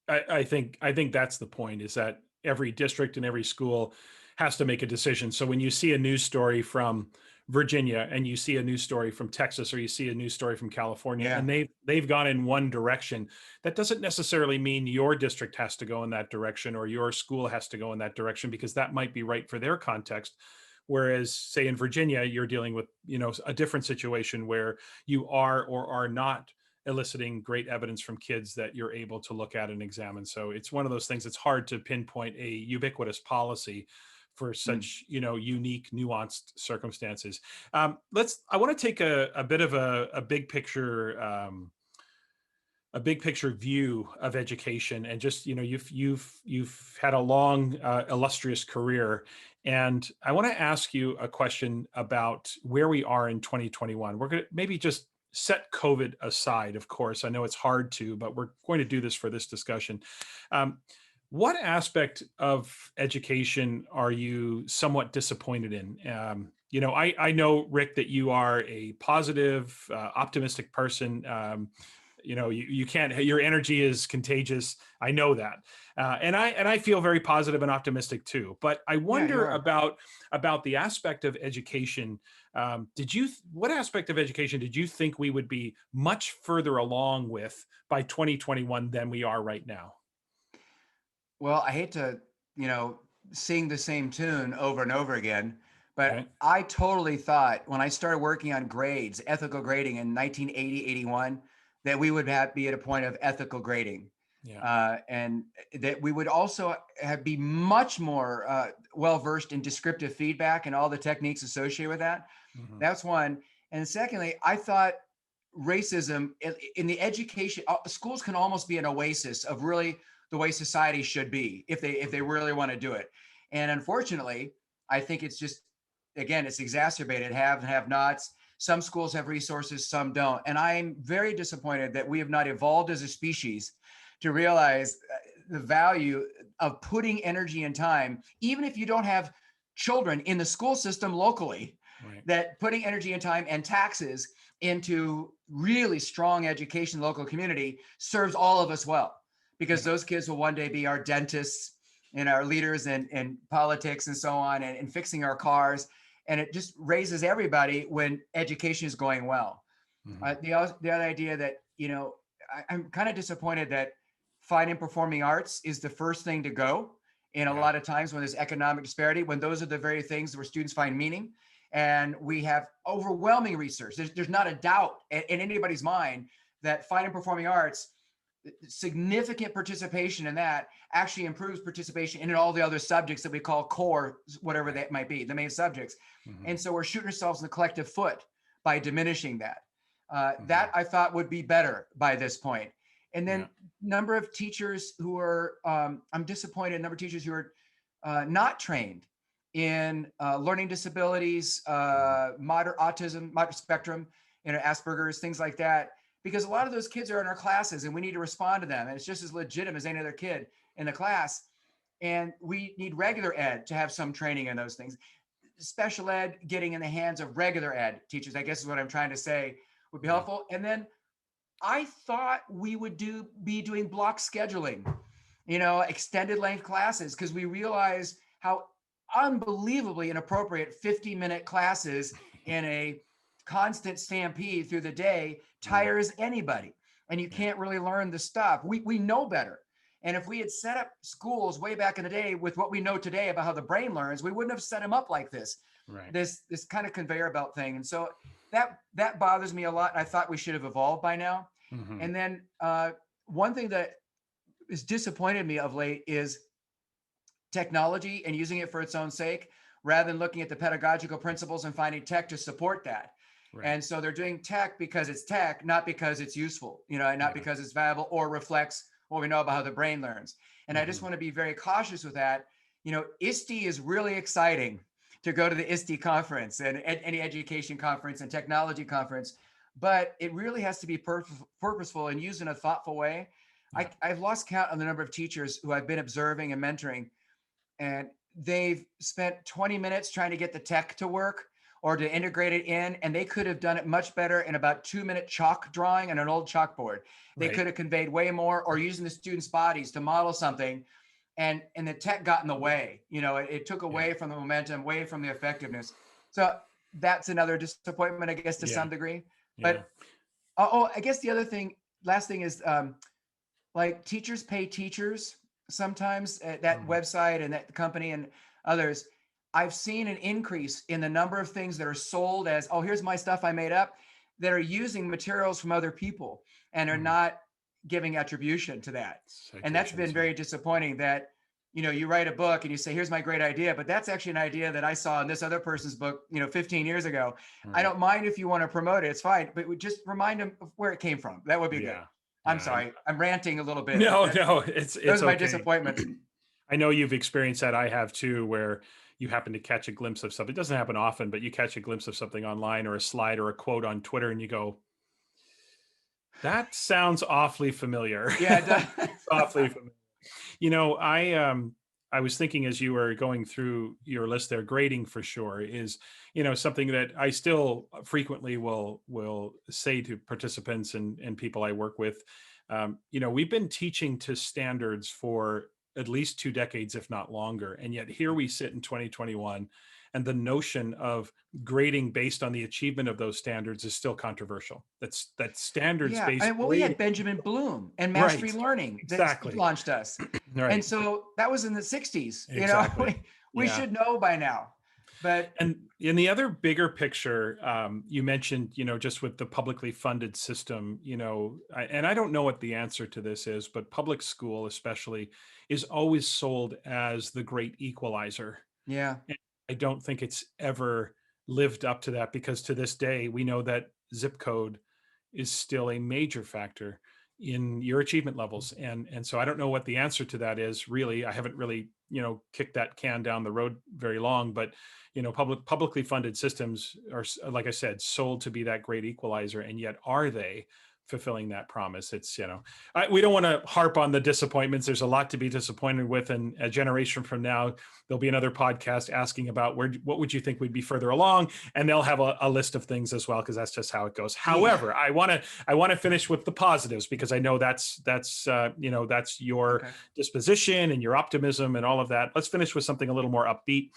I think that's the point, is that every district and every school has to make a decision. So when you see a news story from Virginia and you see a news story from Texas, or you see a news story from California, Yeah. and they've gone in one direction, that doesn't necessarily mean your district has to go in that direction or your school has to go in that direction, because that might be right for their context. Whereas, say in Virginia, you're dealing with, a different situation where you are or are not eliciting great evidence from kids that you're able to look at and examine. So it's one of those things. It's hard to pinpoint a ubiquitous policy for Mm. such, unique, nuanced circumstances. I want to take a bit of a big picture, a big picture view of education, and just, you've had a long, illustrious career, and I want to ask you a question about where we are in 2021. We're going to maybe just set COVID aside. Of course, I know it's hard to, but we're going to do this for this discussion. um, what aspect of education are you somewhat disappointed in? I know, Rick, that you are a positive, optimistic person. You can't, your energy is contagious. I know that. And I feel very positive and optimistic too. But I Yeah, you wonder are. about the aspect of education. What aspect of education did you think we would be much further along with by 2021 than we are right now? Well, I hate to, you know, sing the same tune over and over again, but Okay. I totally thought when I started working on grades, ethical grading in 1980, 81, that we would be at a point of ethical grading. Yeah. And that we would also be much more well versed in descriptive feedback and all the techniques associated with that. Hmm. That's one. And secondly, I thought racism in the education schools can almost be an oasis of really the way society should be if they really want to do it. And unfortunately, I think it's just, again, it's exacerbated, have and have nots. Some schools have resources, some don't, and I'm very disappointed that we have not evolved as a species to realize the value of putting energy and time, even if you don't have children in the school system locally, Right. that putting energy and time and taxes into really strong education local community serves all of us well, because Yeah. those kids will one day be our dentists and our leaders in politics and so on, and fixing our cars. And it just raises everybody when education is going well. Hmm. The other idea that, I'm kind of disappointed that fine and performing arts is the first thing to go. And a Yeah. lot of times when there's economic disparity, when those are the very things where students find meaning, and we have overwhelming research, there's not a doubt in anybody's mind that fine and performing arts, significant participation in that actually improves participation in all the other subjects that we call core, whatever that might be, the main subjects. Mm-hmm. And so we're shooting ourselves in the collective foot by diminishing that. Mm-hmm. That I thought would be better by this point. And then Yeah. number of teachers who are, I'm disappointed, number of teachers who are not trained in learning disabilities, moderate autism, moderate spectrum, Asperger's, things like that, because a lot of those kids are in our classes and we need to respond to them. And it's just as legitimate as any other kid in the class. And we need regular ed to have some training in those things. Special ed getting in the hands of regular ed teachers, I guess is what I'm trying to say, would be helpful. And then I thought we would be doing block scheduling, extended length classes, because we realize how unbelievably inappropriate 50-minute classes in a constant stampede through the day tires anybody. And you can't really learn the stuff. We know better. And if we had set up schools way back in the day with what we know today about how the brain learns, we wouldn't have set them up like this, this kind of conveyor belt thing. And so that bothers me a lot. I thought we should have evolved by now. Mm-hmm. And then one thing that has disappointed me of late is technology and using it for its own sake, rather than looking at the pedagogical principles and finding tech to support that. Right. And so they're doing tech because it's tech, not because it's useful, and not because it's valuable or reflects what we know about how the brain learns. And I just want to be very cautious with that. ISTE is really exciting to go to the ISTE conference and any education conference and technology conference, but it really has to be purposeful and used in a thoughtful way. Yeah. I've lost count on the number of teachers who I've been observing and mentoring, and they've spent 20 minutes trying to get the tech to work or to integrate it in, and they could have done it much better in about 2-minute chalk drawing on an old chalkboard. They could have conveyed way more, or using the students' bodies to model something, and the tech got in the way. It took away from the momentum, away from the effectiveness. So that's another disappointment, I guess, to some degree. But I guess the other thing, last thing is like teachers pay teachers sometimes at that website and that company and others. I've seen an increase in the number of things that are sold as, oh, here's my stuff I made up, that are using materials from other people and are not giving attribution to that. And that's been very disappointing that, you write a book and you say, here's my great idea, but that's actually an idea that I saw in this other person's book, 15 years ago. Right. I don't mind if you want to promote it, it's fine, but we just remind them of where it came from. That would be good. I'm sorry, I'm ranting a little bit. No, it's those are my disappointments. I know you've experienced that. I have too, where you happen to catch a glimpse of something. It doesn't happen often, but you catch a glimpse of something online or a slide or a quote on Twitter and you go, that sounds awfully familiar. Yeah, it does. It's awfully familiar. I was thinking as you were going through your list there, grading for sure is, something that I still frequently will say to participants and people I work with. We've been teaching to standards for at least 2 decades, if not longer. And yet here we sit in 2021, and the notion of grading based on the achievement of those standards is still controversial. That standards-based. We had Benjamin Bloom and Mastery Learning that launched us. Right. And so that was in the 60s. Exactly. We should know by now. But and in the other bigger picture, you mentioned, just with the publicly funded system, and I don't know what the answer to this is, but public school especially is always sold as the great equalizer. Yeah. And I don't think it's ever lived up to that, because to this day, we know that zip code is still a major factor in your achievement levels. And so I don't know what the answer to that is, really. I haven't really, kicked that can down the road very long, but publicly funded systems are, like I said, sold to be that great equalizer. And yet, are they fulfilling that promise? It's, we don't want to harp on the disappointments. There's a lot to be disappointed with. And a generation from now, there'll be another podcast asking about what would you think we'd be further along? And they'll have a list of things as well, because that's just how it goes. However, I want to finish with the positives, because I know that's your disposition and your optimism and all of that. Let's finish with something a little more upbeat.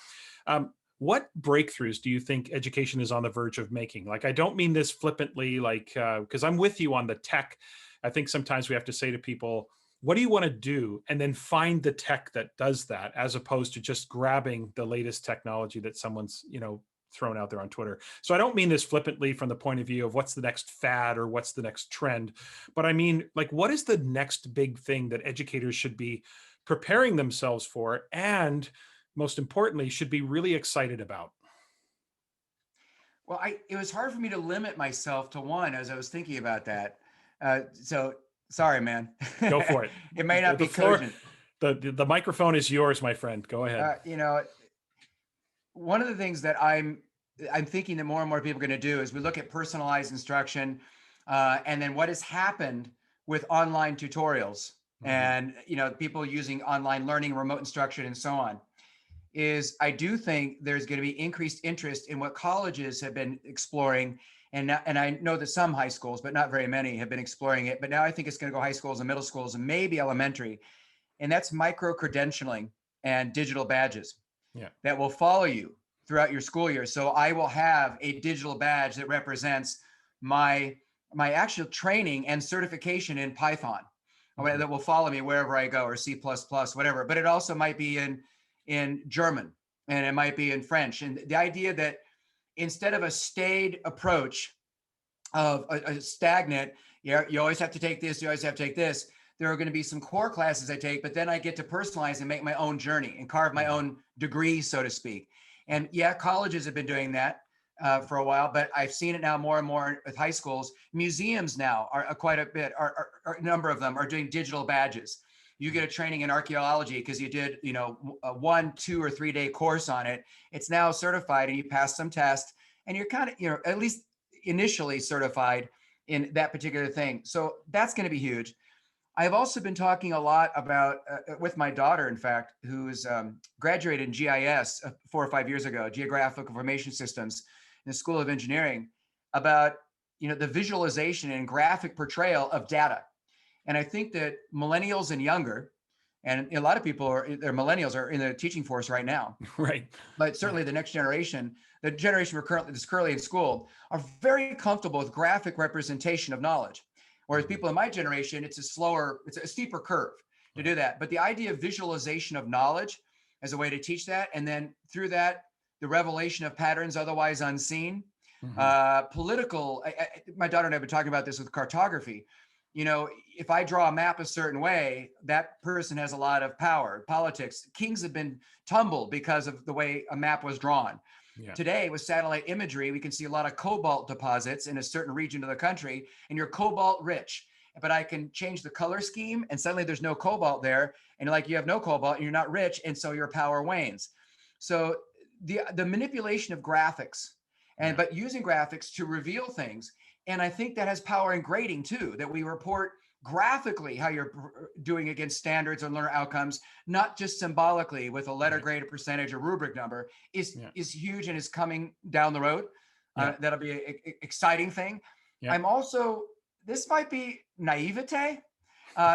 What breakthroughs do you think education is on the verge of making? Like, I don't mean this flippantly, like, because I'm with you on the tech. I think sometimes we have to say to people, what do you want to do? And then find the tech that does that, as opposed to just grabbing the latest technology that someone's, thrown out there on Twitter. So I don't mean this flippantly from the point of view of what's the next fad or what's the next trend, but I mean, like, what is the next big thing that educators should be preparing themselves for? And most importantly, should be really excited about? Well, it was hard for me to limit myself to one as I was thinking about that. So sorry, man. Go for it. It may not The be floor, cogent. the microphone is yours, my friend. Go ahead. You know, one of the things that I'm thinking that more and more people are going to do is we look at personalized instruction, and then what has happened with online tutorials Mhm. and people using online learning, remote instruction, and so on. Is I do think there's going to be increased interest in what colleges have been exploring. And I know that some high schools, but not very many, have been exploring it. But now I think it's going to go high schools and middle schools and maybe elementary. And that's micro credentialing and digital badges Yeah. that will follow you throughout your school year. So I will have a digital badge that represents my my actual training and certification in Python Mhm. that will follow me wherever I go, or C++, whatever. But it also might be in German, and it might be in French. And the idea that instead of a staid approach of a stagnant, you always have to take this, you always have to take this. There are going to be some core classes I take, but then I get to personalize and make my own journey and carve my Mhm. own degree, so to speak. And yeah, colleges have been doing that for a while, but I've seen it now more and more with high schools. Museums now are quite a bit, a number of them are doing digital badges. You get a training in archaeology because you did, a 1, 2, or 3 day course on it. It's now certified and you pass some test and you're kind of, at least initially certified in that particular thing. So that's going to be huge. I've also been talking a lot about with my daughter, in fact, who's graduated in GIS 4 or 5 years ago, Geographic Information Systems, in the School of Engineering, about the visualization and graphic portrayal of data. And I think that millennials and younger, and a lot of people they're millennials are in the teaching force right now, Right. but Yeah. certainly the next generation, the generation that's currently in school, are very comfortable with graphic representation of knowledge. Whereas Mhm. people in my generation, it's a steeper curve to Right. do that. But the idea of visualization of knowledge as a way to teach that, and then through that, the revelation of patterns otherwise unseen. Mhm. Political, my daughter and I have been talking about this with cartography. If I draw a map a certain way, that person has a lot of power. Politics, kings have been tumbled because of the way a map was drawn. Yeah. Today, with satellite imagery, we can see a lot of cobalt deposits in a certain region of the country, and you're cobalt rich. But I can change the color scheme, and suddenly there's no cobalt there, and like you have no cobalt, and you're not rich, and so your power wanes. So the manipulation of graphics, and Yeah. but using graphics to reveal things, and I think that has power in grading too. That we report graphically how you're doing against standards and learner outcomes, not just symbolically with a letter Right. grade, a percentage, or rubric number, is Yeah. is huge and is coming down the road. Yeah. That'll be an exciting thing. Yeah. I'm also, this might be naivete,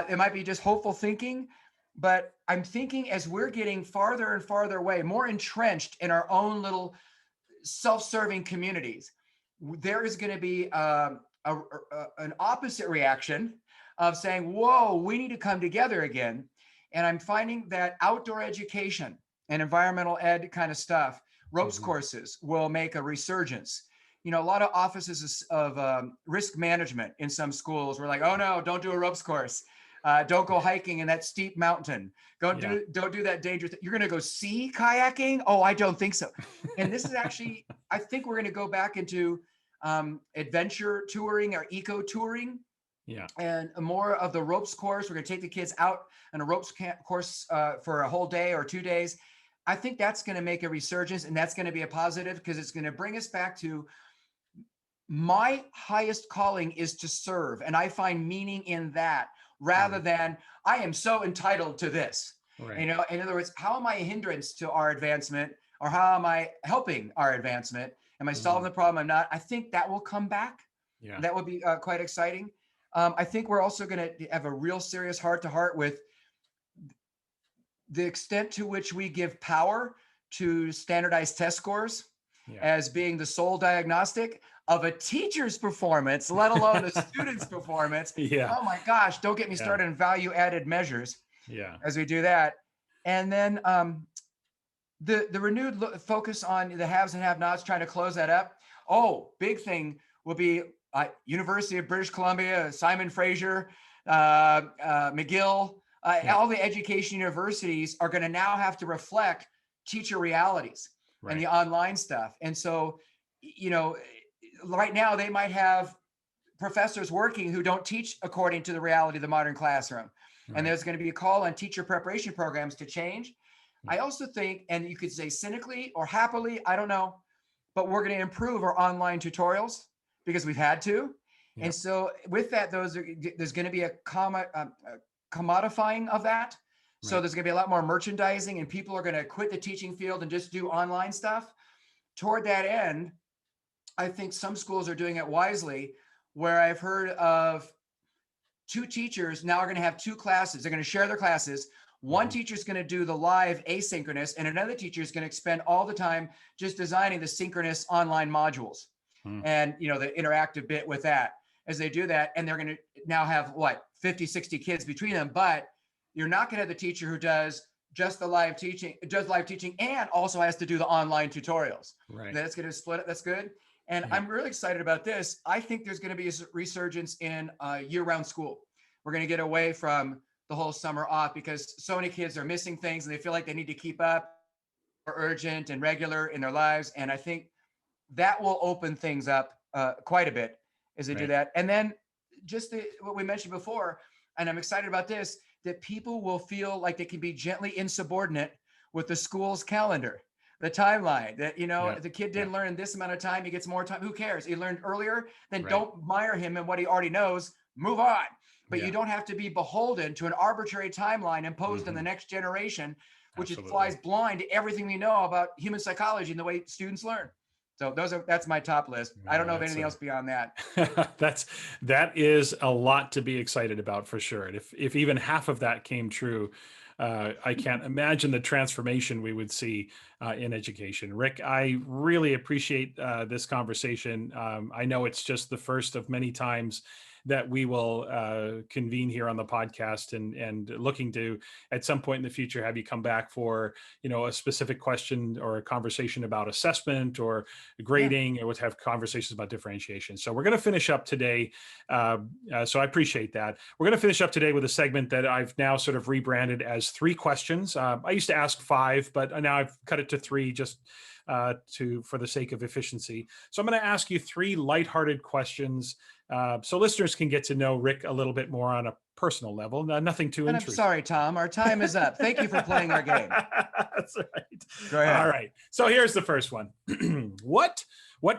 it might be just hopeful thinking, but I'm thinking as we're getting farther and farther away, more entrenched in our own little self-serving communities, there is going to be an opposite reaction of saying, whoa, we need to come together again. And I'm finding that outdoor education and environmental ed kind of stuff, ropes Mhm. courses, will make a resurgence. A lot of offices of risk management in some schools were like, oh no, don't do a ropes course. Don't go hiking in that steep mountain. Yeah. Don't do that dangerous. You're going to go sea kayaking? Oh, I don't think so. And this is actually, I think we're going to go back into adventure touring or eco touring, Yeah. and more of the ropes course. We're going to take the kids out on a ropes course for a whole day or 2 days. I think that's going to make a resurgence, and that's going to be a positive because it's going to bring us back to my highest calling is to serve. And I find meaning in that rather Mhm. than I am so entitled to this. Right. In other words, how am I a hindrance to our advancement, or how am I helping our advancement? Am I solving Mhm. the problem? I'm not. I think that will come back. Yeah. That will be quite exciting. I think we're also going to have a real serious heart to heart with the extent to which we give power to standardized test scores Yeah. as being the sole diagnostic of a teacher's performance, let alone a student's performance. Yeah. Oh my gosh, don't get me Yeah. started on value added measures Yeah. as we do that. And then the renewed focus on the haves and have-nots, trying to close that up. Oh, big thing will be University of British Columbia, Simon Fraser, McGill, Yeah. all the education universities are going to now have to reflect teacher realities and Right. the online stuff. And so, right now they might have professors working who don't teach according to the reality of the modern classroom. And Right. there's going to be a call on teacher preparation programs to change. Yeah. I also think, and you could say cynically or happily, I don't know, but we're going to improve our online tutorials because we've had to. Yeah. And so with that, there's going to be a commodifying of that. So Right. there's going to be a lot more merchandising, and people are going to quit the teaching field and just do online stuff. Toward that end, I think some schools are doing it wisely, where I've heard of two teachers now are going to have two classes. They're going to share their classes. One teacher is going to do the live asynchronous, and another teacher is going to spend all the time just designing the synchronous online modules and the interactive bit with that as they do that. And they're going to now have 50, 60 kids between them. But you're not going to have the teacher who does just the live teaching, and also has to do the online tutorials. Right. That's going to split it. That's good. And Yeah. I'm really excited about this. I think there's going to be a resurgence in year-round school. We're going to get away from the whole summer off because so many kids are missing things and they feel like they need to keep up, or urgent and regular in their lives. And I think that will open things up quite a bit as they do Right. that. And then just what we mentioned before, and I'm excited about this, that people will feel like they can be gently insubordinate with the school's calendar, the timeline that, Yeah. the kid Yeah. didn't learn in this amount of time, he gets more time. Who cares? He learned earlier, then Right. don't mire him in what he already knows, move on. But Yeah. you don't have to be beholden to an arbitrary timeline imposed on the Mhm. next generation, which Absolutely. flies blind to everything we know about human psychology and the way students learn. So that's my top list. I don't know of That's anything else beyond that. that is a lot to be excited about for sure. And if even half of that came true, I can't imagine the transformation we would see in education. Rick, I really appreciate this conversation. I know it's just the first of many times that we will convene here on the podcast, and looking to at some point in the future have you come back for a specific question or a conversation about assessment or grading, or would have conversations about differentiation. So we're going to finish up today. So I appreciate that. We're going to finish up today with a segment that I've now sort of rebranded as 3 questions. I used to ask 5, but now I've cut it to 3 just for the sake of efficiency. So I'm going to ask you 3 lighthearted questions so listeners can get to know Rick a little bit more on a personal level. Nothing too And I'm intrusive. sorry, Tom, our time is up. Thank you for playing our game. That's right. Go ahead. All right. So here's the first one. What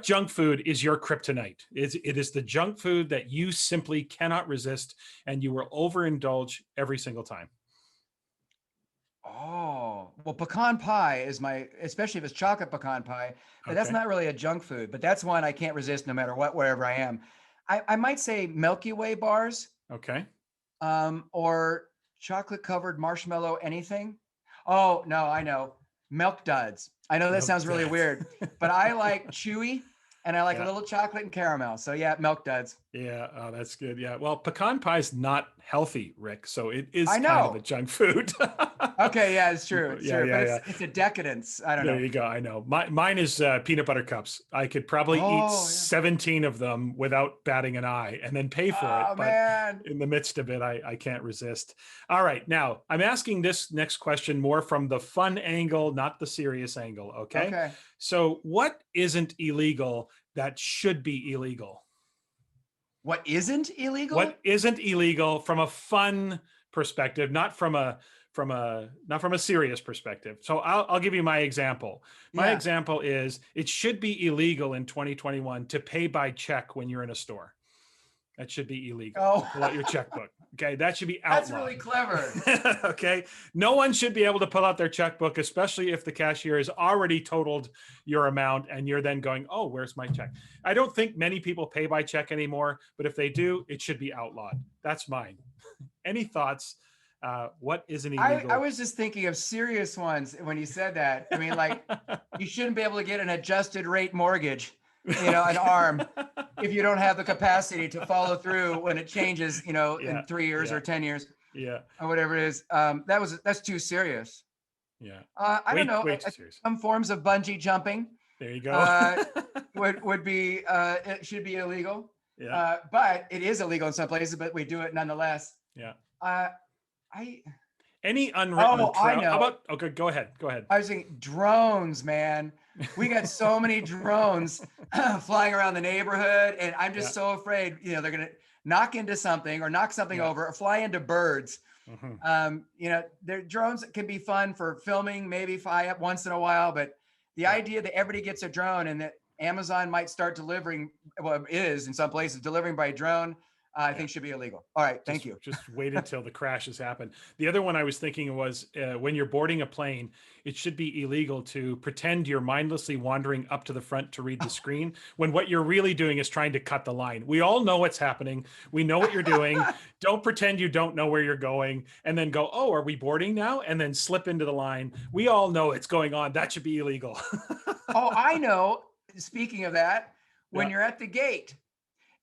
junk food is your kryptonite? It is the junk food that you simply cannot resist and you will overindulge every single time. Oh, well, pecan pie is especially if it's chocolate pecan pie, but that's Okay. not really a junk food, but that's one I can't resist no matter what, wherever I am. I might say Milky Way bars, Okay. or chocolate covered marshmallow, anything. Oh, no, I know. Milk duds. I know that Milk sounds really duds. weird, but I like chewy and I like a Yeah. little chocolate and caramel. So yeah, milk duds. Yeah, oh, that's good. Yeah. Well, pecan pie is not healthy, Rick. So it is I kind of a know. junk food. Okay, yeah, it's true. It's Yeah, true. yeah, But yeah. it's a decadence. I don't There know. you go. I know. Mine is peanut butter cups. I could probably eat Oh, yeah. 17 of them without batting an eye and then pay for it. Oh But man. in the midst of it, I can't resist. All right. Now, I'm asking this next question more from the fun angle, not the serious angle. Okay. Okay. So, what isn't illegal that should be illegal? What isn't illegal? What isn't illegal from a fun perspective, not from a serious perspective. So I'll give you my example. My Yeah. example is it should be illegal in 2021 to pay by check when you're in a store. That should be illegal. Oh. Pull out your checkbook. Okay, that should be outlawed. That's really clever. Okay, no one should be able to pull out their checkbook, especially if the cashier has already totaled your amount and you're then going, oh, where's my check? I don't think many people pay by check anymore, but if they do, it should be outlawed. That's mine. Any thoughts What isn't I illegal? was just thinking of serious ones when you said that. I mean, like, you shouldn't be able to get an adjusted rate mortgage, an ARM, if you don't have the capacity to follow through when it changes, Yeah, in 3 years yeah, or 10 years yeah, or whatever it is. That's too serious. yeah. I don't know. Way too serious. Some forms of bungee jumping There you go. uh, would be it should be illegal, Yeah, but it is illegal in some places. But we do it nonetheless. yeah. Uh, I Any unwritten oh I trail? How know. about? Okay, go ahead. Go ahead. I was thinking drones, man. We got so many drones flying around the neighborhood, and I'm Yeah, just so afraid. They're gonna knock into something or knock something yeah. over or fly into birds. Hmm. Their drones can be fun for filming, maybe fly up once in a while, but the Yeah. idea that everybody gets a drone and that Amazon might start delivering, well, it is in some places delivering by drone, I Yeah. think should be illegal. All right, thank you. Just wait until the crashes happen. The other one I was thinking was when you're boarding a plane, it should be illegal to pretend you're mindlessly wandering up to the front to read the screen when what you're really doing is trying to cut the line. We all know what's happening. We know what you're doing. Don't pretend you don't know where you're going and then go, oh, are we boarding now? And then slip into the line. We all know it's going on. That should be illegal. Oh, I know. Speaking of that, when Yeah. you're at the gate,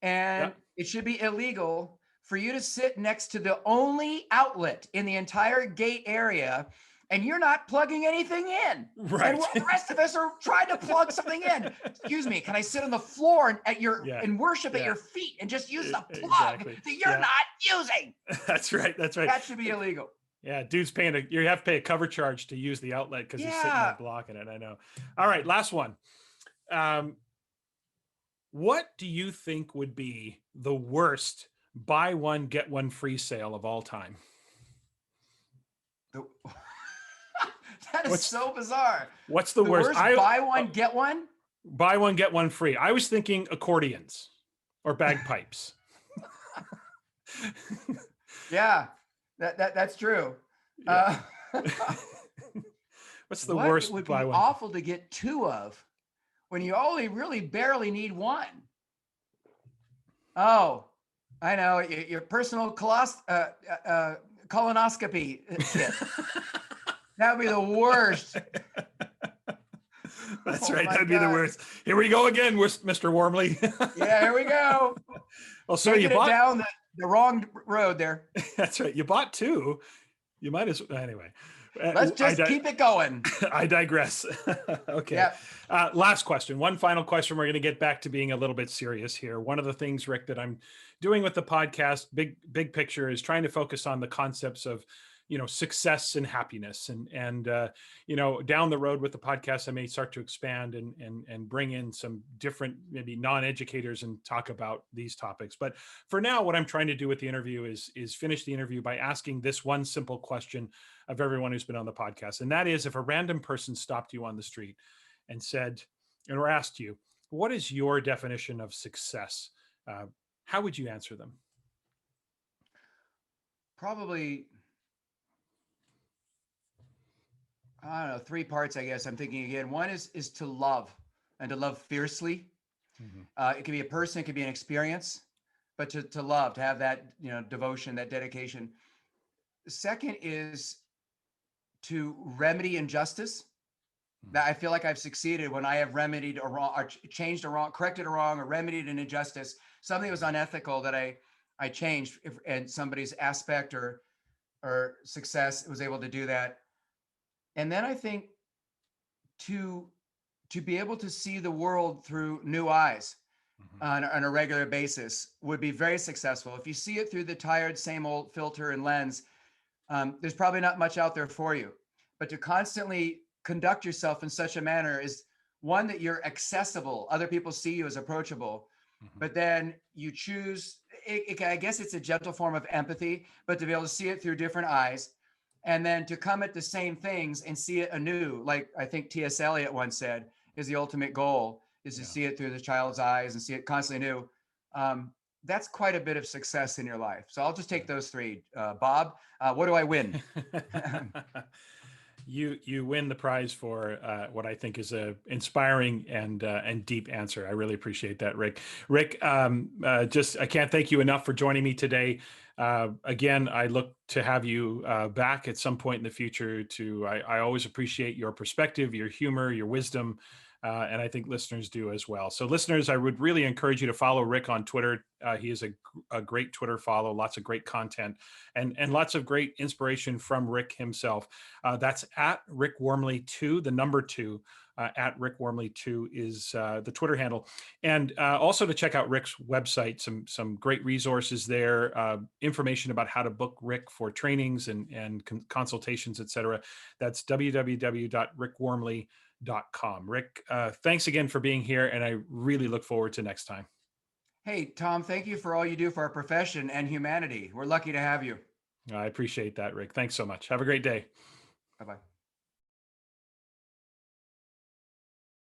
Yeah. and it should be illegal for you to sit next to the only outlet in the entire gate area, and you're not plugging anything in. And Right. the rest of us are trying to plug something in. Excuse me, can I sit on the floor Yeah. and worship at Yeah. your feet and just use the plug Exactly. that you're Yeah. not using? That's right. That's right. That should be illegal. Yeah, dude's you have to pay a cover charge to use the outlet because he's sitting there Yeah. blocking it. I know. All right, last one. Um, what do you think would be the worst buy one, get one free sale of all time? The- that is What's so bizarre. what's the The worst? worst buy one, get one? Buy one, get one free. I was thinking accordions or bagpipes. Yeah, that's true. Yeah. Uh, What's the what worst would be buy one? awful to get two of when you only really barely need one? Oh, I know, your personal colonoscopy kit. That would be the worst. That's Oh right. my That'd be the God. worst. Here we go again, Mr. Wormeli. Yeah, here we go. Well, so Taking you it bought. down the wrong road there. That's right. You bought two. You might as anyway. Let's just keep it going. I digress. Okay. Yeah. Last question. One final question. We're going to get back to being a little bit serious here. One of the things, Rick, that I'm doing with the podcast, big picture, is trying to focus on the concepts of, success and happiness, and down the road with the podcast, I may start to expand and bring in some different, maybe non-educators, and talk about these topics. But for now, what I'm trying to do with the interview is finish the interview by asking this one simple question of everyone who's been on the podcast. And that is, if a random person stopped you on the street and said, or asked you, what is your definition of success? How would you answer them? Probably, I don't know, three parts, I guess. I'm thinking again. One is to love, and to love fiercely. Mm-hmm. It could be a person, it could be an experience, but to love, to have that, devotion, that dedication. The second is to remedy injustice. That I feel like I've succeeded when I have remedied a wrong, or changed a wrong, corrected a wrong, or remedied an injustice. Something that was unethical that I changed, and somebody's aspect or success was able to do that. And then I think to be able to see the world through new eyes on a regular basis would be very successful. If you see it through the tired, same old filter and lens, there's probably not much out there for you. But to constantly conduct yourself in such a manner is one, that you're accessible. Other people see you as approachable, but then you choose, I guess it's a gentle form of empathy, but to be able to see it through different eyes, and then to come at the same things and see it anew. Like I think T.S. Eliot once said, is the ultimate goal is to see it through the child's eyes and see it constantly new. That's quite a bit of success in your life. So I'll just take those three. Bob, what do I win? You win the prize for what I think is a inspiring and deep answer. I really appreciate that, Rick. Rick, just I can't thank you enough for joining me today. Again, I look to have you back at some point in the future. I always appreciate your perspective, your humor, your wisdom. And I think listeners do as well. So, listeners, I would really encourage you to follow Rick on Twitter. He is a great Twitter follow, lots of great content, and lots of great inspiration from Rick himself. That's at Rick Wormeli 2, the number 2. At Rick Wormeli 2 is the Twitter handle. And also to check out Rick's website, some great resources there, information about how to book Rick for trainings and consultations, etc. That's www.rickwormeli.com. Rick, thanks again for being here, and I really look forward to next time. Hey, Tom, thank you for all you do for our profession and humanity. We're lucky to have you. I appreciate that, Rick. Thanks so much. Have a great day. Bye-bye.